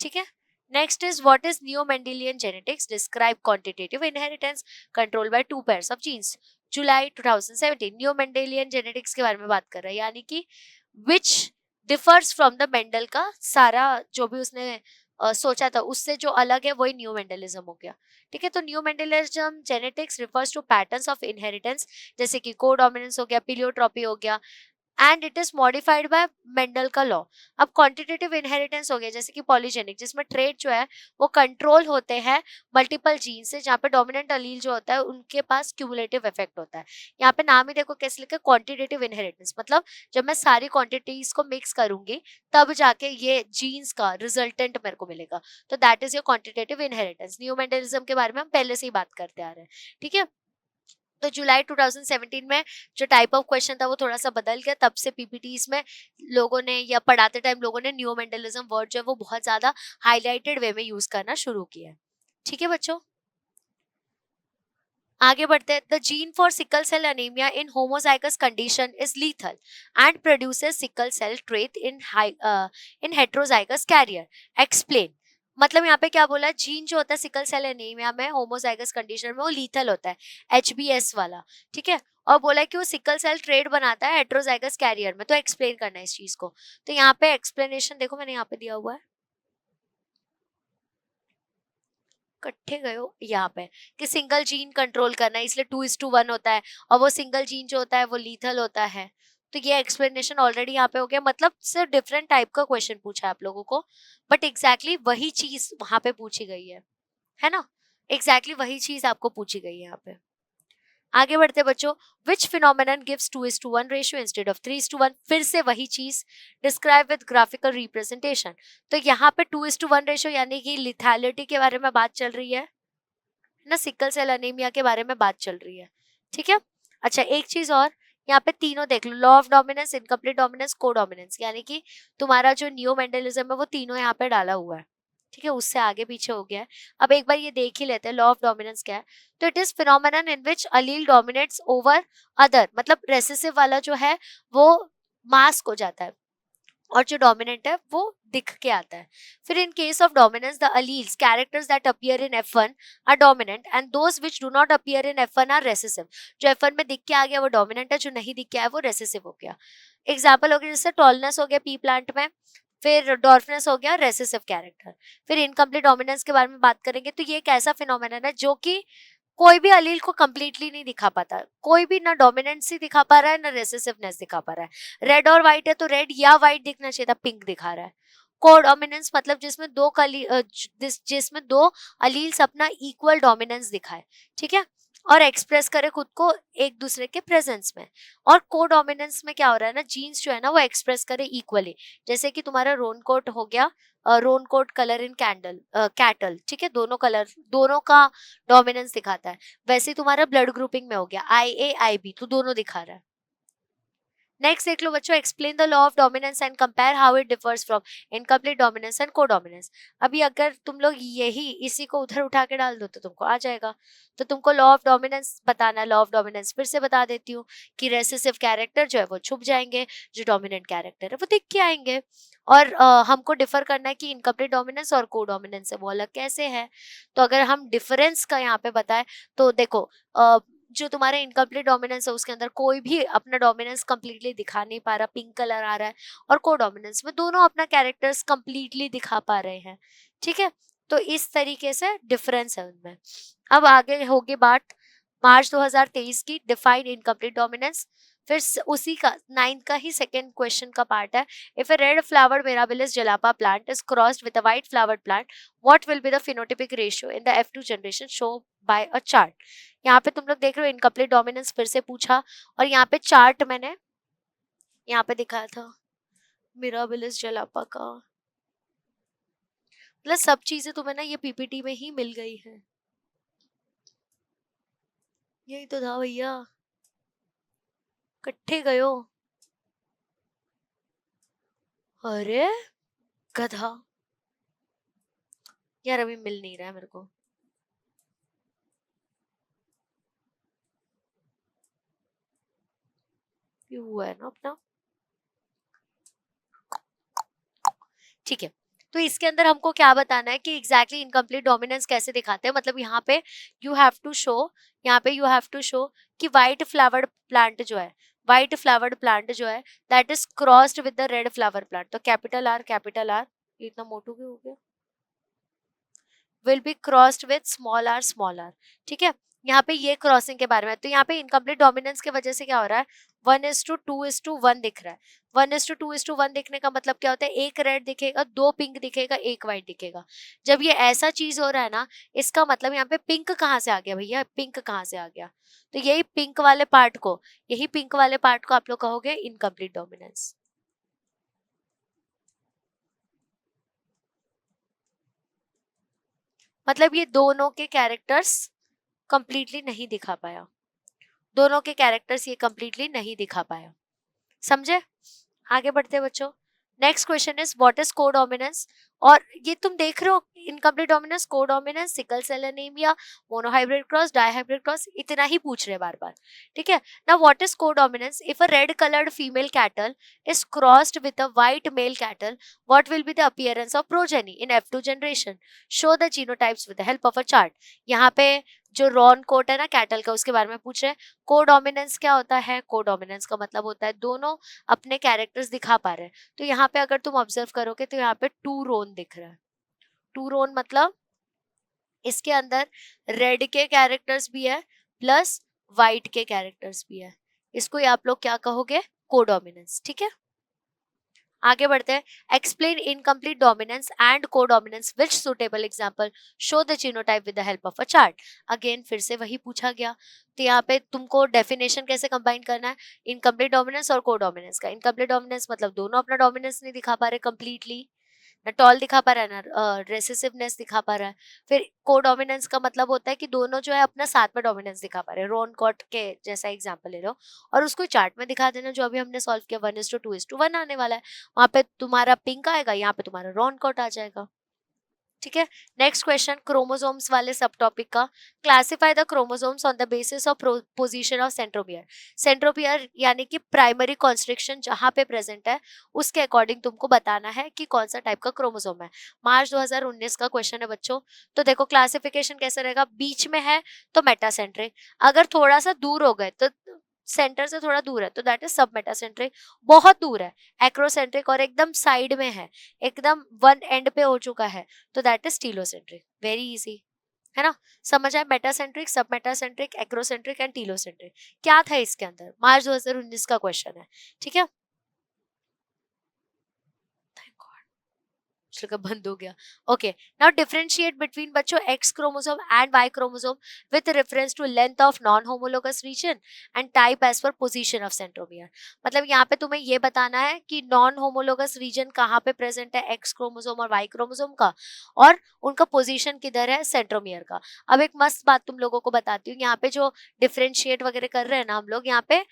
ठीक है, next is what is new Mendelian genetics, describe quantitative inheritance control by 2 pairs of genes. July 2017 new Mendelian genetics के बारे में बात कर रहा है, यानी कि which differs from the Mendel का सारा जो भी उसने सोचा था उससे जो अलग है वही न्यू मेंडलिज्म हो गया। ठीक है, तो new Mendelism genetics refers to patterns of inheritance, जैसे कि कोडोमिनेंस हो गया, पिलियोट्रॉपी हो गया, and it is modified by Mendel का लॉ। अब क्वांटिटेटिव इनहेरिटेंस हो गया जैसे कि पॉलीजेनिक, जिसमें ट्रेट जो है वो कंट्रोल होते हैं मल्टीपल जीन से, जहाँ पे डोमिनेंट अलील जो होता है उनके पास क्यूमुलेटिव इफेक्ट होता है। यहाँ पे नाम ही देखो कैसे लिखा है, क्वांटिटेटिव इनहेरिटेंस, मतलब जब मैं सारी क्वांटिटीज को मिक्स करूंगी तब जाके ये जीन्स का रिजल्टेंट मेरे को मिलेगा। तो that is your quantitative inheritance. New Mendelism के बारे में हम पहले से ही बात करते आ रहे हैं। ठीक है, तो जुलाई 2017 में जो टाइप ऑफ क्वेश्चन था वो थोड़ा सा बदल गया। तब से पीपीटीज में लोगों ने या पढ़ाते टाइम लोगों ने न्यू मेंडलिज्म वर्ड जो है वो बहुत ज्यादा हाईलाइटेड वे में यूज करना शुरू किया है। ठीक है बच्चों, आगे बढ़ते हैं। The gene for sickle cell anaemia in homozygous condition is lethal and produces sickle cell trait in heterozygous carrier. Explain, मतलब यहाँ पे क्या बोला है, जीन जो होता है सिकल सेल एनीमिया में होमोजाइगस कंडीशन में वो लीथल होता है, HBS वाला। ठीक है, और बोला है कि वो सिकल सेल ट्रेट बनाता है हेट्रोजाइगस कैरियर में। तो एक्सप्लेन करना है इस चीज को। तो यहाँ पे एक्सप्लेनेशन देखो मैंने यहाँ पे दिया हुआ है, इकट्ठे गए हो यहाँ पे, कि सिंगल जीन कंट्रोल करना है इसलिए 2:1 होता है, और वो सिंगल जीन जो होता है वो लीथल होता है। तो ये एक्सप्लेनेशन ऑलरेडी यहाँ पे हो गया, मतलब सिर्फ डिफरेंट टाइप का क्वेश्चन पूछा है आप लोगों को, बट एग्जैक्टली वही चीज वहां पे पूछी गई है ना, एग्जैक्टली वही चीज आपको पूछी गई है यहाँ पे। आगे बढ़ते बच्चों, which phenomenon gives 2:1 ratio instead of 3:1, फिर से वही चीज, डिस्क्राइब विद ग्राफिकल रिप्रेजेंटेशन। तो यहाँ पे 2:1 रेशियो यानी कि लिथैलिटी के बारे में बात चल रही है ना, सिकल सेल अनीमिया के बारे में बात चल रही है। ठीक है, अच्छा एक चीज और, यहाँ पे तीनों देख लो, law of dominance, incomplete dominance, codominance, यानी कि तुम्हारा जो नियो मेंडलिज्म है वो तीनों यहाँ पे डाला हुआ है। ठीक है, उससे आगे पीछे हो गया है। अब एक बार ये देख ही लेते हैं लॉ ऑफ डोमिनेंस क्या है। तो it is phenomenon in which allele dominates over other, मतलब रेसेसिव वाला जो है वो मास्क हो जाता है और जो डोमिनेंट है वो दिख के आता है। फिर in case of dominance the alleles characters that appear in F1 are dominant and those which do not appear in F1 are recessive. जो F1 में दिख के आ गया वो डोमिनेंट है, जो नहीं दिख के आया वो रेसेसिव हो गया। एग्जाम्पल हो गया जैसे टॉलनेस हो गया पी प्लांट में, फिर डॉर्फनेस हो गया रेसेसिव कैरेक्टर। फिर इनकम्प्लीट डोमिनेंस के बारे में बात करेंगे, तो ये एक ऐसा फिनोमेनन है जो कि कोई भी अलील को कंप्लीटली नहीं दिखा पाता, कोई भी ना डोमिनेंसी दिखा पा रहा है ना रेसेसिवनेस दिखा पा रहा है। रेड और व्हाइट है तो रेड या व्हाइट दिखना चाहिए था, पिंक दिखा रहा है। कोडोमिनेंस मतलब जिसमें दो अलील्स अपना इक्वल डोमिनेंस दिखाए, ठीक है, और एक्सप्रेस करे खुद को एक दूसरे के प्रेजेंस में। और कोडोमिनेंस में क्या हो रहा है ना, जीन्स जो है ना वो एक्सप्रेस करे इक्वली, जैसे कि तुम्हारा रोन कोट हो गया, रोन कोट कलर इन कैटल, ठीक है, दोनों कलर दोनों का डोमिनेंस दिखाता है। वैसे ही तुम्हारा ब्लड ग्रुपिंग में हो गया IA IB, तो दोनों दिखा रहा है। नेक्स्ट देख लो बच्चों, explain the law of dominance and compare how it differs from incomplete dominance and codominance. अभी अगर तुम लोग यही इसी को उधर उठा के डाल दो तो तुमको आ जाएगा। तो तुमको लॉ ऑफ डोमिनेंस बताना है, लॉ ऑफ डोमिनेंस फिर से बता देती हूँ कि रेसेसिव कैरेक्टर जो है वो छुप जाएंगे, जो डोमिनेंट कैरेक्टर है वो दिख के आएंगे। और हमको डिफर करना है कि इनकम्प्लीट डोमिनेंस और कोडोमिनेंस है वो अलग कैसे है। तो अगर हम डिफरेंस का यहाँ पे बताएं तो देखो, जो तुम्हारा इनकम्प्लीट डोमिनेंस है उसके अंदर कोई भी अपना डोमिनेंस कंप्लीटली दिखा नहीं पा रहा, पिंक कलर आ रहा है, और कोडोमिनेंस में दोनों अपना कैरेक्टर्स कंप्लीटली दिखा पा रहे हैं। ठीक है, तो इस तरीके से डिफरेंस है उनमें। अब आगे होगी बात मार्च 2023 की, डिफाइन इनकम्प्लीट डोमिनेंस। फिर उसी का 9th का ही सेकेंड क्वेश्चन का पार्ट है, if a red flowered Mirabilis jalapa plant is crossed with a white flowered plant what will be the phenotypic ratio in the F2 generation show by a chart. यहाँ पे तुम लोग देख रहे हो incomplete dominance फिर से पूछा, और यहाँ पे चार्ट मैंने यहाँ पे दिखाया था मिराबिलिस जलापा का, मतलब सब चीजें तुम्हें ना ये पीपीटी में ही मिल गई है। यही तो था भैया, कट्ठे गयो। अरे गधा यार, अभी मिल नहीं रहा है मेरे को। ये हुआ है ना अपना, ठीक है। तो इसके अंदर हमको क्या बताना है कि एग्जैक्टली इनकम्प्लीट डोमिनेंस कैसे दिखाते हैं, मतलब यहाँ पे यू हैव टू शो, यहाँ पे यू हैव टू शो कि व्हाइट फ्लावर्ड प्लांट जो है, व्हाइट फ्लावर्ड प्लांट जो है that is crossed with the red flower plant, तो कैपिटल आर, इतना मोटू क्यों हो गया, will be crossed with small R, ठीक है। यहाँ पे ये क्रॉसिंग के बारे में, तो यहाँ पे इनकम्प्लीट डोमिनेंस की वजह से क्या हो रहा है, 1:2:1 दिख रहा है। 1:2:1 दिखने का मतलब क्या होता है, एक रेड दिखेगा, दो पिंक दिखेगा, एक व्हाइट दिखेगा। जब ये ऐसा चीज हो रहा है ना, इसका मतलब यहाँ पे पिंक कहाँ से आ गया भैया, पिंक कहाँ से आ गया, तो यही पिंक वाले पार्ट को, आप लोग कहोगे इनकम्प्लीट डोमिनेंस। मतलब ये दोनों के कैरेक्टर्स कंप्लीटली नहीं दिखा पाया, दोनों के कैरेक्टर्स ये कंप्लीटली नहीं दिखा पाया, समझे। आगे बढ़ते बच्चों, next question is what is codominance, और ये तुम देख रहे हो incomplete dominance, codominance, sickle cell anaemia, monohybrid cross, dihybrid cross, इतना ही पूछ रहे बार बार, ठीक है ना। What is codominance, if a red coloured female cattle is crossed with a white male cattle what will be the appearance of progeny in F2 generation, show the genotypes with the help of a chart. यहाँ पे जो Ron coat है ना cattle का, उसके बारे में पूछ रहे हैं। कोडोमिनेंस क्या होता है, कोडोमिनेंस का मतलब होता है दोनों अपने कैरेक्टर्स दिखा पा रहे हैं। तो यहाँ पे अगर तुम ऑब्जर्व करोगे तो यहाँ पे टू रोन दिख रहा है, टू रोन मतलब इसके अंदर रेड के कैरेक्टर्स भी है प्लस वाइट के कैरेक्टर्स भी है, इसको आप लोग क्या कहोगे, कोडोमिनेंस, ठीक है। आगे बढ़ते हैं, explain incomplete dominance and codominance which suitable example show the genotype with the help of a chart. Again फिर से वही पूछा गया, तो यहाँ पे तुमको डेफिनेशन कैसे कंबाइन करना है, इनकम्प्लीट डोमिनेंस और कोडोमिनेंस का। इनकम्प्लीट डोमिनेंस मतलब दोनों अपना डोमिनेंस नहीं दिखा पा रहे कंप्लीटली, ना टॉल दिखा पा रहा है ना रेसेसिवनेस दिखा पा रहा है। फिर कोडोमिनेंस का मतलब होता है कि दोनों जो है अपना साथ में डोमिनेंस दिखा पा रहे हैं, रोन कॉट के जैसा एग्जांपल ले लो और उसको चार्ट में दिखा देना, जो अभी हमने सॉल्व किया 1:2:1 आने वाला है, वहां पे तुम्हारा पिंक आएगा, यहाँ पे तुम्हारा रॉन कॉट आ जाएगा, ठीक है। नेक्स्ट क्वेश्चन क्रोमोसोम्स वाले सब टॉपिक का, classify the chromosomes on the basis of position of centromere. Centromere यानी कि प्राइमरी कॉन्स्ट्रिक्शन जहां पे प्रेजेंट है उसके अकॉर्डिंग तुमको बताना है कि कौन सा टाइप का क्रोमोसोम है। मार्च 2019 का क्वेश्चन है बच्चों। तो देखो क्लासिफिकेशन कैसे रहेगा, बीच में है तो मेटासेंट्रिक, अगर थोड़ा सा दूर हो गए तो सेंटर से थोड़ा दूर है तो दैट इज सब मेटासेंट्रिक, बहुत दूर है एक्रोसेंट्रिक, और एकदम साइड में है, एकदम वन एंड पे हो चुका है तो that is telocentric. Very easy है ना, समझ आए। मेटासेंट्रिक, सब मेटासेंट्रिक, एक्रोसेंट्रिक एंड टीलोसेंट्रिक क्या था इसके अंदर, मार्च 2019 का क्वेश्चन है, ठीक है। का बंद हो गया। ओके, नाउ डिफरेंशिएट बिटवीन बच्चों X chromosome and Y chromosome with reference to length of non homologous region and type as per position of centromere. मतलब यहाँ पे तुम्हें ये बताना है कि नॉन होमोलोगस रीजन कहाँ पे प्रेजेंट है एक्स क्रोमोसोम और वाई क्रोमोसोम का, और उनका पोजीशन किधर है सेंट्रोमियर का। अब एक मस्त बात तुम लोगों को बताती हूँ, यहाँ पे जो डिफरेंशिएट वगैरह कर रहे हैं ना हम लोग, यहाँ पे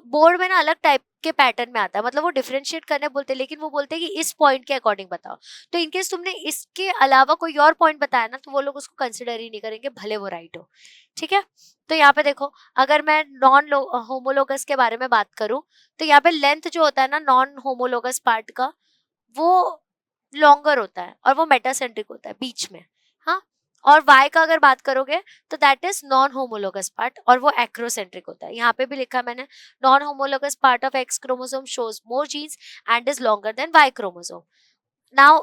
बोर्ड में ना अलग टाइप के पैटर्न में आता है, मतलब वो डिफरेंशिएट करने बोलते हैं लेकिन वो बोलते हैं कि इस पॉइंट के अकॉर्डिंग बताओ। तो इनकेस तुमने इसके अलावा कोई और पॉइंट बताया ना तो वो लोग उसको कंसिडर ही नहीं करेंगे, भले वो राइट हो, ठीक है। तो यहाँ पे देखो, अगर मैं नॉन होमोलोगस के बारे में बात करूं तो यहाँ पे लेंथ जो होता है ना नॉन होमोलोगस पार्ट का, वो लॉन्गर होता है और वो मेटासेंट्रिक होता है बीच में, हाँ। और y का अगर बात करोगे तो that is non homologous part और वो एक्रोसेंट्रिक होता है। यहाँ पे भी लिखा मैंने, non homologous part of X chromosome shows more genes and is longer than y chromosome. Now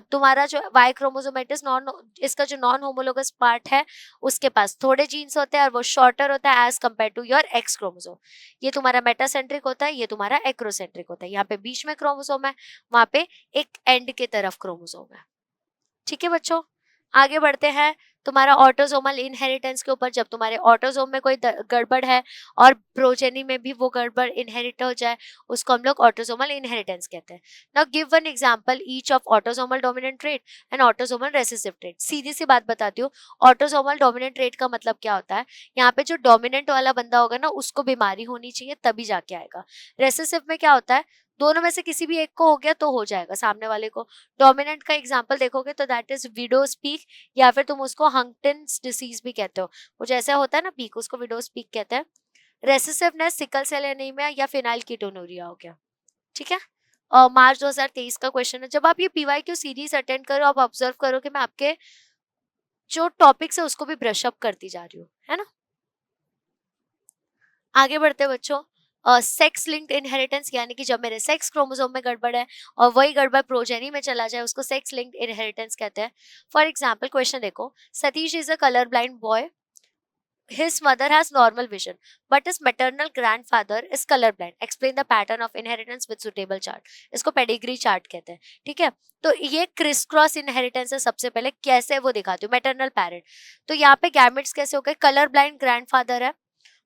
तुम्हारा जो वाई क्रोमोसोमेटिस नॉन, इसका जो नॉन होमोलोगस पार्ट है उसके पास थोड़े जीन्स होते हैं और वो शॉर्टर होता है as compare to your X chromosome. ये तुम्हारा मेटासेंट्रिक होता है, ये तुम्हारा एक्रोसेंट्रिक होता है। यहाँ पे बीच में क्रोमोसोम है, वहां पे एक एंड के तरफ क्रोमोसोम है। ठीक है बच्चों, आगे बढ़ते हैं तुम्हारा ऑटोसोमल इनहेरिटेंस के ऊपर। जब तुम्हारे ऑटोसोम में कोई गड़बड़ है और प्रोजेनी में भी वो गड़बड़ इनहेरिट हो जाए, उसको हम लोग ऑटोसोमल इनहेरिटेंस कहते हैं। Now give one example each of autosomal dominant trait and autosomal recessive trait. सीधी सी बात बताती हूँ, ऑटोसोमल डोमिनेंट ट्रेट का मतलब क्या होता है, यहाँ पे जो डोमिनेंट वाला बंदा होगा ना उसको बीमारी होनी चाहिए तभी जाके आएगा। रेसेसिव में क्या होता है, दोनों में से किसी भी एक को हो गया तो हो जाएगा सामने वाले को। डोमिनेंट का एग्जांपल देखोगे तो दैट इज विडोज पीक, या फिर तुम उसको हंगटन्स डिसीज भी कहते हो, वो जैसा होता है ना पीक, उसको विडोज पीक कहते हैं। रेसेसिवनेस सिकल सेल एनीमिया या फिनाइल कीटोनूरिया हो गया। ठीक है, और मार्च 2023 का क्वेश्चन है। जब आप ये पीवाईक्यू सीरीज अटेंड करो, आप ऑब्जर्व करो कि मैं आपके जो टॉपिक्स है उसको भी ब्रश अप करती जा रही हूँ, है ना। आगे बढ़ते हैं बच्चों, सेक्स लिंक्ड इनहेरिटेंस, यानी कि जब मेरे सेक्स क्रोमोसोम में गड़बड़ है और वही गड़बड़ प्रोजेनी में चला जाए, उसको सेक्स लिंक्ड इनहेरिटेंस कहते हैं। फॉर एग्जांपल क्वेश्चन देखो, Satish is a colour blind boy, his mother has normal vision but his maternal grandfather is color blind, explain the pattern of inheritance with suitable chart। इसको pedigree chart कहते हैं। ठीक है, तो ये क्रिस क्रॉस इनहेरिटेंस है। सबसे पहले कैसे वो दिखाती हूँ, मैटरनल पेरेंट, तो यहाँ पे गैमेट्स कैसे हो गए, कलर ब्लाइंड ग्रैंडफादर है,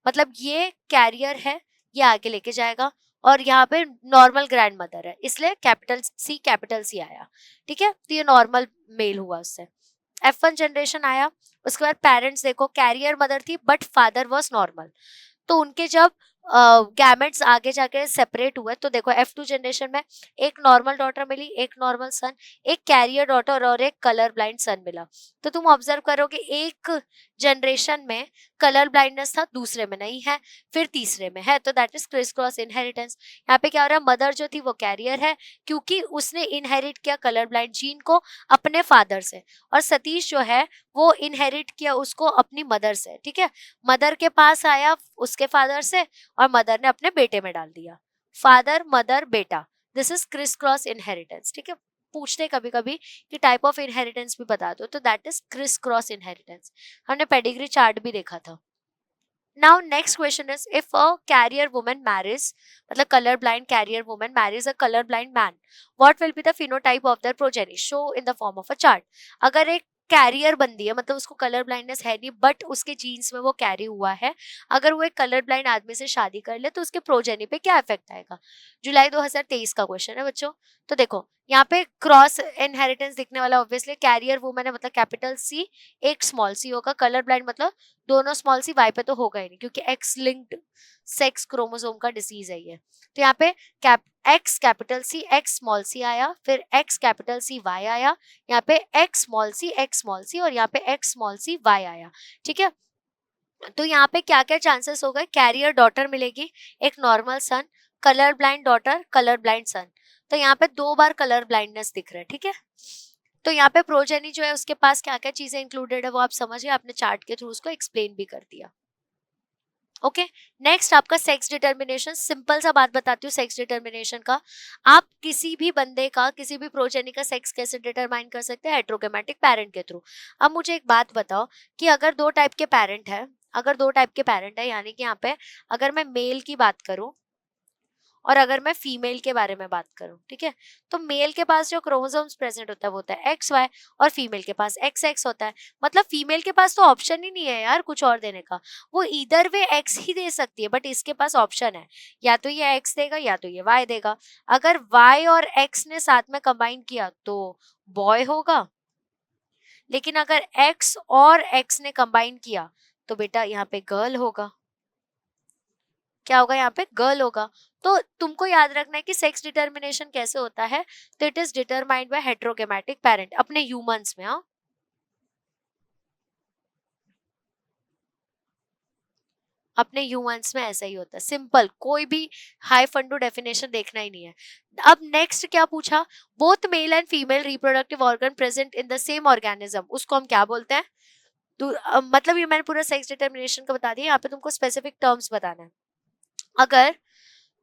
मतलब ये कैरियर है, ये आगे लेके जाएगा, और यहाँ पे नॉर्मल ग्रैंड मदर है, इसलिए कैपिटल सी आया। ठीक है, तो ये नॉर्मल मेल हुआ उससे। F1 जनरेशन आया, उसके बाद पेरेंट्स देखो, कैरियर मदर थी बट फादर वाज नॉर्मल, तो उनके जब गैमेट्स आगे जाके सेपरेट हुए तो देखो F2 जनरेशन में एक नॉर्मल डॉटर मिली, एक नॉर्मल सन, एक कैरियर डॉटर और एक कलर ब्लाइंड सन मिला। तो तुम ऑब्जर्व करोगे एक जनरेशन में कलर ब्लाइंडनेस था, दूसरे में नहीं है, फिर तीसरे में है, तो that is criss cross inheritance. यहाँ पे क्या हो रहा है, मदर जो थी वो कैरियर है क्योंकि उसने इनहेरिट किया कलर ब्लाइंड जीन को अपने फादर से, और सतीश जो है वो इनहेरिट किया उसको अपनी मदर से। ठीक है, मदर के पास आया उसके फादर से और मदर ने अपने बेटे में डाल दिया, फादर मदर बेटा, this is criss cross inheritance. ठीक है, पूछते कभी कभी कि टाइप ऑफ इनहेरिटेंस भी बता दो, तो that is criss cross inheritance. हमने पेडिग्री चार्ट भी देखा था। Now next question is, if a carrier woman marries, मतलब color blind carrier woman marries a color blind man, what will be the phenotype of their progeny? Show in the form of a chart। अगर एक career बंदी है, मतलब उसको colour blindness है नहीं but उसके जीन्स में वो कैरी हुआ है, अगर वो एक कलर ब्लाइंड आदमी से शादी कर ले तो उसके प्रोजेनी पे क्या इफेक्ट आएगा। जुलाई 2023 का क्वेश्चन है बच्चों। तो देखो यहाँ पे क्रॉस इनहेरिटेंस दिखने वाला, ऑब्वियसली कैरियर वुमन है मतलब कैपिटल सी, एक स्मॉल सी होगा, कलर ब्लाइंड मतलब दोनों स्मॉल सी, वाई पे तो होगा ही नहीं क्योंकि एक्स लिंक्ड सेक्स क्रोमोसोम का डिसीज है ये। तो यहाँ पे X capital C X small C आया, फिर एक्स कैपिटल सी वाई आया, यहाँ पे एक्स स्मॉल सी और यहाँ पे एक्स स्मॉल सी वाई आया। ठीक है, तो यहाँ पे क्या क्या चांसेस हो गए, कैरियर डॉटर मिलेगी, एक normal son, colour blind daughter, colour blind son. तो यहाँ पे 2 बार कलर ब्लाइंडनेस दिख रहा है। ठीक है, तो यहाँ पे प्रोजेनी जो है उसके पास क्या क्या चीजें इंक्लूडेड है वो आप समझिए, आपने चार्ट के थ्रू उसको एक्सप्लेन भी कर दिया। ओके, नेक्स्ट आपका सेक्स डिटर्मिनेशन। सिंपल सा बात बताती हूँ सेक्स डिटर्मिनेशन का, आप किसी भी बंदे का किसी भी प्रोजेनी का सेक्स कैसे डिटरमाइन कर सकते हैं, हेट्रोगेमेटिक पेरेंट के थ्रू। अब मुझे एक बात बताओ कि अगर 2 टाइप के पेरेंट है, अगर 2 टाइप के पेरेंट है, यानी कि यहाँ पे अगर मैं मेल की बात करूं और अगर मैं फीमेल के बारे में बात करूं, ठीक है, तो मेल के पास जो क्रोमोसोम्स प्रेजेंट होता है वो होता है XY और फीमेल के पास XX होता है। मतलब फीमेल के पास तो ऑप्शन ही नहीं है यार कुछ और देने का, वो इधर वे X ही दे सकती है, बट इसके पास ऑप्शन है, या तो ये X देगा या तो ये Y देगा। अगर Y और X ने साथ में कंबाइन किया तो बॉय होगा, लेकिन अगर X और X ने कंबाइन किया तो बेटा यहाँ पे गर्ल होगा। क्या होगा, यहाँ पे गर्ल होगा। तो तुमको याद रखना है कि सेक्स डिटर्मिनेशन कैसे होता है, तो it is determined by heterogametic parent अपने ह्यूमंस में। हाँ, अपने ह्यूमंस में ऐसा ही होता है, सिंपल, कोई भी हाई फंडू डेफिनेशन देखना ही नहीं है। अब नेक्स्ट क्या पूछा, both male and female reproductive organ present in the same organism, उसको हम क्या बोलते हैं। तो मतलब ये मैंने पूरा सेक्स डिटर्मिनेशन का बता दिया, यहाँ पे तुमको स्पेसिफिक टर्म्स बताना है। अगर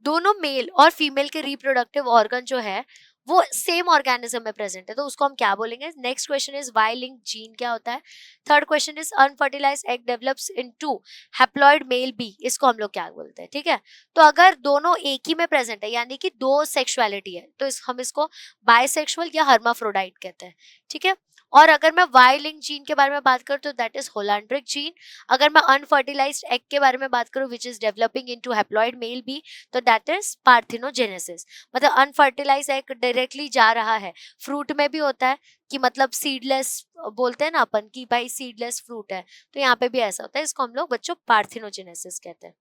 दोनों मेल और फीमेल के रिप्रोडक्टिव ऑर्गन जो है वो सेम ऑर्गेनिज्म में प्रेजेंट है, तो उसको हम क्या बोलेंगे? Next question is Y link gene क्या होता है? Third question is unfertilised egg develops into haploid male bee, इसको हम लोग क्या बोलते हैं? ठीक है, तो अगर दोनों एक ही में प्रेजेंट है यानी कि दो सेक्सुअलिटी है, तो हम इसको बाइसेक्सुअल या हर्माफ्रोडाइट कहते हैं। ठीक है, और अगर मैं वाई लिंक जीन के बारे में बात करूँ तो दैट इज होलांड्रिक जीन। अगर मैं अनफर्टिलाइज्ड एग के बारे में बात करूँ which is developing into haploid male bee, तो दैट इज पार्थिनोजेनेसिस। मतलब अनफर्टिलाइज्ड एग डायरेक्टली जा रहा है, फ्रूट में भी होता है कि मतलब सीडलेस बोलते हैं ना अपन कि भाई सीडलेस फ्रूट है, तो यहाँ पे भी ऐसा होता है, इसको हम लोग बच्चों पार्थिनोजेनेसिस कहते हैं।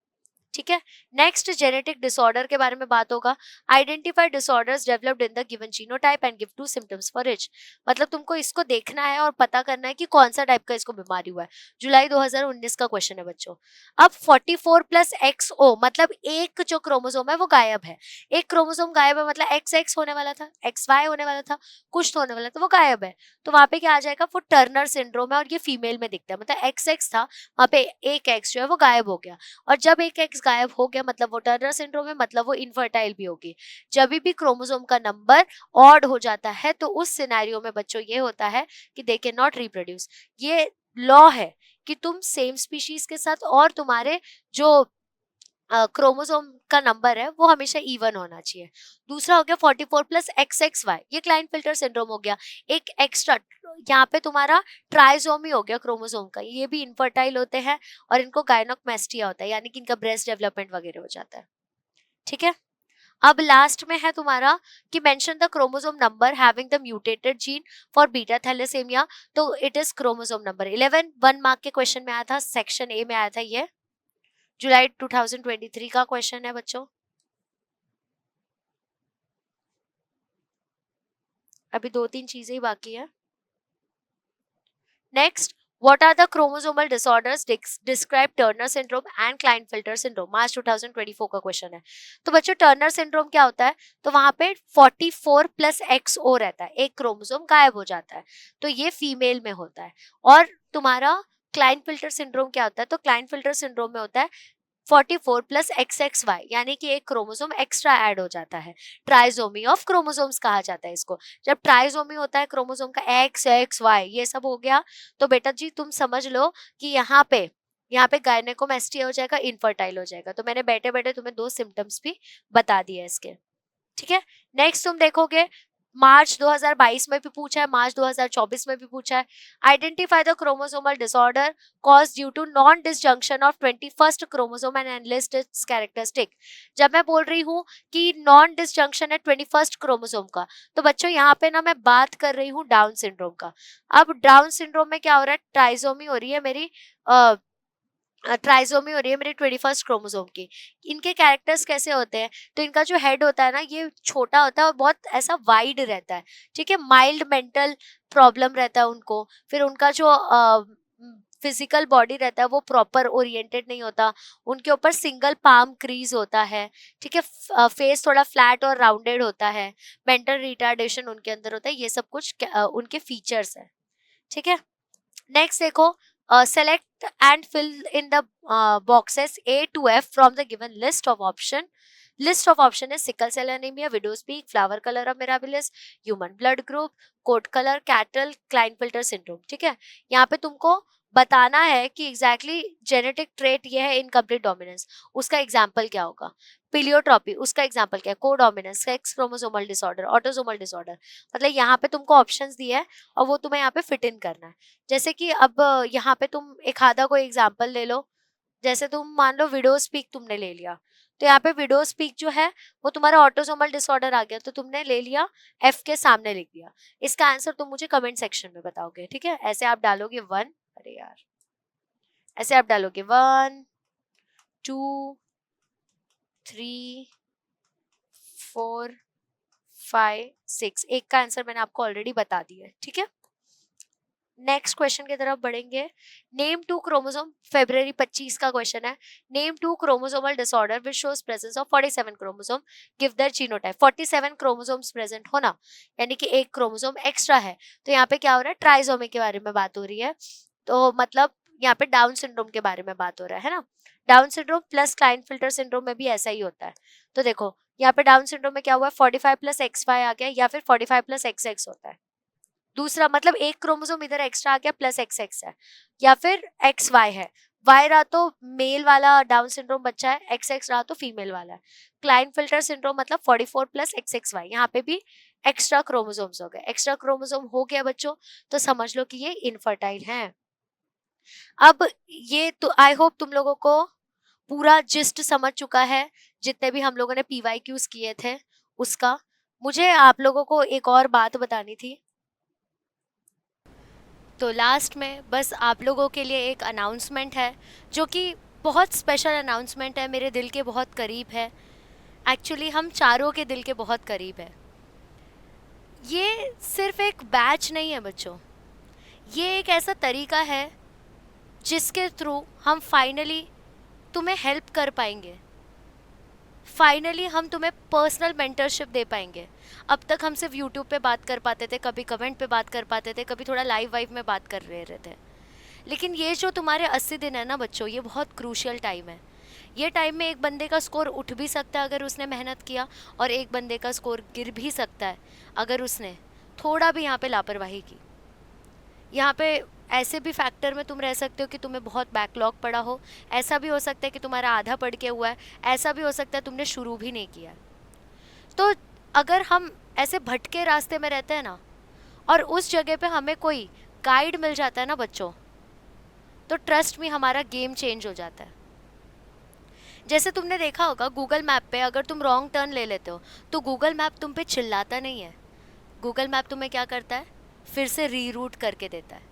ठीक है, नेक्स्ट जेनेटिक डिसऑर्डर के बारे में बात होगा। Identify disorders developed in the given genotype and give 2 symptoms for each. मतलब तुमको इसको देखना है और पता करना है कि कौन सा टाइप का इसको बीमारी हुआ है। जुलाई 2019 का क्वेश्चन है बच्चों। अब 44 प्लस XO मतलब एक जो क्रोमोसोम है वो गायब है। एक क्रोमोसोम गायब है मतलब XX होने वाला था, XY होने वाला था, कुछ तो होने वाला था, वो गायब है। तो वहां पे क्या आ जाएगा? वो टर्नर सिंड्रोम है और ये फीमेल में दिखता है। मतलब XX था, वहां पे एक X जो है वो गायब हो गया, और जब एक एक्स गायब हो गया मतलब वो टर्नर सिंड्रोम है, मतलब वो इनफर्टाइल भी होगी। जब भी क्रोमोसोम का नंबर ऑड हो जाता है तो उस सिनेरियो में बच्चों ये होता है कि दे कैन नॉट रिप्रोड्यूस। ये लॉ है कि तुम सेम स्पीशीज के साथ और तुम्हारे जो क्रोमोसोम का नंबर है वो हमेशा इवन होना चाहिए। दूसरा हो गया 44 प्लस XXY, ये क्लाइनफिल्टर सिंड्रोम हो गया। एक एक्स्ट्रा यहाँ पे तुम्हारा ट्राइजोमी हो गया क्रोमोसोम का, ये भी इनफर्टाइल होते हैं और इनको गायनोकमेस्टिया होता है, यानी कि इनका ब्रेस्ट डेवलपमेंट वगैरह हो जाता है। ठीक है, अब लास्ट में है तुम्हारा कि mention the chromosome number having the mutated gene for beta thalassemia, तो it is chromosome number 11। 1 mark के क्वेश्चन में आया था, सेक्शन ए में आया था, ये जुलाई 2023 का क्वेश्चन है बच्चों। अभी 2-3 चीजें ही बाकी है। Next, what are the chromosomal disorders describe Turner syndrome and Klinefelter syndrome? मार्च 2024 का क्वेश्चन है। तो बच्चों टर्नर सिंड्रोम क्या होता है? तो वहां पे 44 प्लस XO रहता है, एक क्रोमोसोम गायब हो जाता है, तो ये फीमेल में होता है। और तुम्हारा क्लाइनफिल्टर सिंड्रोम क्या होता है? तो क्लाइनफिल्टर सिंड्रोम में होता है 44 प्लस XXY, यानी कि एक क्रोमोसोम एक्स्ट्रा ऐड हो जाता है। ट्राइजोमी ऑफ क्रोमोसोम्स कहा जाता है इसको। जब ट्राइजोमी होता है क्रोमोसोम का XXY ये सब हो गया, तो बेटा जी तुम समझ लो कि यहाँ पे गायनेकोमेस्टिया हो जाएगा, इनफर्टाइल हो जाएगा। तो मैंने बैठे बैठे तुम्हें 2 सिम्टम्स भी बता दिए इसके। ठीक है, नेक्स्ट तुम देखोगे मार्च 2022 में भी पूछा है, मार्च 2024 में भी पूछा है। Identify the chromosomal disorder cause due to non disjunction of 21st chromosome and analyst its characteristic. जब मैं बोल रही हूँ कि नॉन डिसजंक्शन है 21st क्रोमोसोम का, तो बच्चों यहाँ पे ना मैं बात कर रही हूँ डाउन सिंड्रोम का। अब डाउन सिंड्रोम में क्या हो रहा है? ट्राइजोमी हो रही है मेरी, ट्राइजोमी हो रही है मेरी 21st क्रोमोसोम की। इनके कैरेक्टर्स कैसे होते हैं? तो इनका जो हेड होता है ना ये छोटा होता है और बहुत ऐसा वाइड रहता है। ठीक है, माइल्ड मेंटल प्रॉब्लम रहता है उनको। फिर उनका जो फिजिकल बॉडी रहता है वो प्रॉपर ओरिएंटेड नहीं होता, उनके ऊपर सिंगल पाम क्रीज होता है। ठीक है, फेस थोड़ा फ्लैट और राउंडेड होता है, मेंटल रिटार्डेशन उनके अंदर होता है। ये सब कुछ उनके फीचर्स है। ठीक है, नेक्स्ट देखो, select and fill in the boxes A to F from the given list of option. List of option is sickle cell anemia, widow's peak, flower color of mirabilis, human blood group, coat color, cattle, Klinefelter syndrome. ठीक है, यहाँ पे तुमको बताना है कि exactly genetic trait ये है इनकम्प्लीट डोमिनेंस, उसका एग्जाम्पल क्या होगा? पिलियोट्रॉपी, उसका एग्जाम्पल क्या है? Codominance, sex chromosomal disorder, autosomal disorder. मतलब यहाँ पे तुमको ऑप्शंस दिए हैं और वो तुम्हें यहाँ पे फिट इन करना है। जैसे कि अब यहाँ पे तुम एक आधा कोई एग्जाम्पल ले लो। जैसे तुम मान लो विडो स्पीक तुमने ले लिया, तो यहाँ पे विडो स्पीक जो है वो तुम्हारा ऑटोसोमल डिसऑर्डर आ गया, तो तुमने ले लिया, F के सामने लिख दिया। इसका आंसर तुम मुझे कमेंट सेक्शन में बताओगे। ठीक है, ऐसे आप डालोगे 1, अरे यार, ऐसे आप डालोगे 1 2 3 4 5 6, एक का आंसर मैंने आपको ऑलरेडी बता दिया है। ठीक है, नेक्स्ट क्वेश्चन की तरफ बढ़ेंगे। नेम 2 क्रोमोसोम, फरवरी 25 का क्वेश्चन है। Name 2 chromosomal disorder which shows presence of 47 chromosome, give their genotype. 47 chromosomes present होना यानी कि एक क्रोमोसोम एक्स्ट्रा है, तो यहाँ पे क्या हो रहा है? ट्राइजोमी के बारे में बात हो रही है। तो मतलब यहाँ पे डाउन सिंड्रोम के बारे में बात हो रहा है ना। डाउन सिंड्रोम प्लस क्लाइनफिल्टर सिंड्रोम में भी ऐसा ही होता है। तो देखो यहाँ पे डाउन सिंड्रोम में क्या हुआ है, 45 प्लस XY आ गया, या फिर 45 प्लस XX होता है। दूसरा मतलब एक क्रोमोसोम इधर एक्स्ट्रा आ गया, प्लस XX है, या फिर XY है। Y रहा तो मेल वाला डाउन सिंड्रोम बच्चा है, XX रहा तो फीमेल वाला है। क्लाइनफिल्टर सिंड्रोम मतलब 44 प्लस XXY, यहाँ पे भी एक्स्ट्रा क्रोमोसोम्स हो गए। एक्स्ट्रा क्रोमोसोम हो गया बच्चों, तो समझ लो कि ये इनफर्टाइल हैं। अब ये तो आई होप तुम लोगों को पूरा जिस्ट समझ चुका है, जितने भी हम लोगों ने PYQs किए थे उसका। मुझे आप लोगों को एक और बात बतानी थी। तो लास्ट में बस आप लोगों के लिए एक अनाउंसमेंट है, जो कि बहुत स्पेशल अनाउंसमेंट है, मेरे दिल के बहुत करीब है। एक्चुअली हम चारों के दिल के बहुत करीब है। ये सिर्फ एक बैच नहीं है बच्चों, ये एक ऐसा तरीका है जिसके थ्रू हम फाइनली तुम्हें हेल्प कर पाएंगे। फाइनली हम तुम्हें पर्सनल मेंटरशिप दे पाएंगे। अब तक हम सिर्फ यूट्यूब पे बात कर पाते थे, कभी कमेंट पे बात कर पाते थे, कभी थोड़ा लाइव वाइव में बात कर रहे थे। लेकिन ये जो तुम्हारे 80 दिन है ना बच्चों, ये बहुत क्रूशियल टाइम है। ये टाइम में एक बंदे का स्कोर उठ भी सकता है अगर उसने मेहनत किया, और एक बंदे का स्कोर गिर भी सकता है अगर उसने थोड़ा भी यहाँ पे लापरवाही की। यहाँ पे ऐसे भी फैक्टर में तुम रह सकते हो कि तुम्हें बहुत बैकलॉग पड़ा हो, ऐसा भी हो सकता है कि तुम्हारा आधा पढ़ के हुआ है, ऐसा भी हो सकता है तुमने शुरू भी नहीं किया। तो अगर हम ऐसे भटके रास्ते में रहते हैं ना, और उस जगह पे हमें कोई गाइड मिल जाता है ना बच्चों, तो ट्रस्ट में हमारा गेम चेंज हो जाता है। जैसे तुमने देखा होगा गूगल मैप पे अगर तुम रॉन्ग टर्न ले लेते हो, तो गूगल मैप तुम पे चिल्लाता नहीं है, गूगल मैप तुम्हें क्या करता है, फिर से रीरूट करके देता है।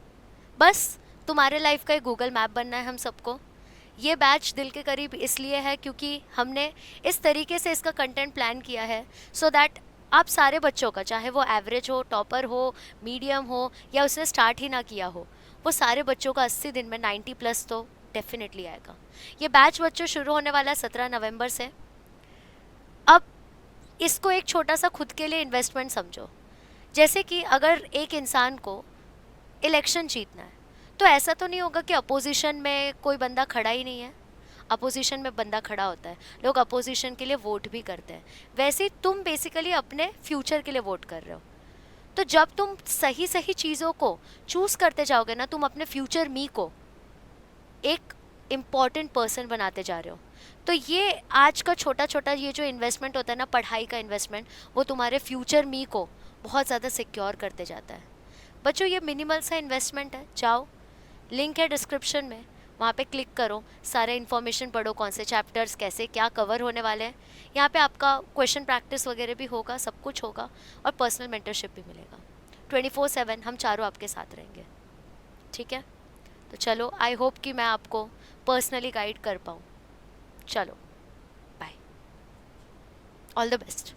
बस तुम्हारे लाइफ का एक गूगल मैप बनना है हम सबको। ये बैच दिल के करीब इसलिए है क्योंकि हमने इस तरीके से इसका कंटेंट प्लान किया है, सो दैट आप सारे बच्चों का, चाहे वो एवरेज हो, टॉपर हो, मीडियम हो, या उसने स्टार्ट ही ना किया हो, वो सारे बच्चों का 80 दिन में 90 प्लस तो डेफिनेटली आएगा। ये बैच बच्चों शुरू होने वाला है 17 नवंबर से। अब इसको एक छोटा सा खुद के लिए इन्वेस्टमेंट समझो। जैसे कि अगर एक इंसान को इलेक्शन जीतना है, तो ऐसा तो नहीं होगा कि अपोजिशन में कोई बंदा खड़ा ही नहीं है। अपोजिशन में बंदा खड़ा होता है, लोग अपोजिशन के लिए वोट भी करते हैं। वैसे ही तुम बेसिकली अपने फ्यूचर के लिए वोट कर रहे हो। तो जब तुम सही सही चीज़ों को चूज़ करते जाओगे ना, तुम अपने फ्यूचर मी को एक इम्पॉर्टेंट पर्सन बनाते जा रहे हो। तो ये आज का छोटा छोटा ये जो इन्वेस्टमेंट होता है ना, पढ़ाई का इन्वेस्टमेंट, वो तुम्हारे फ्यूचर मी को बहुत ज़्यादा सिक्योर करते जाता है। बच्चों ये मिनिमल सा इन्वेस्टमेंट है, जाओ लिंक है डिस्क्रिप्शन में, वहाँ पे क्लिक करो, सारे इन्फॉर्मेशन पढ़ो, कौन से चैप्टर्स कैसे क्या कवर होने वाले हैं। यहाँ पे आपका क्वेश्चन प्रैक्टिस वगैरह भी होगा, सब कुछ होगा, और पर्सनल मेंटरशिप भी मिलेगा। 24/7 हम चारों आपके साथ रहेंगे, ठीक है। तो चलो, आई होप कि मैं आपको पर्सनली गाइड कर पाऊँ। चलो बाय, ऑल द बेस्ट।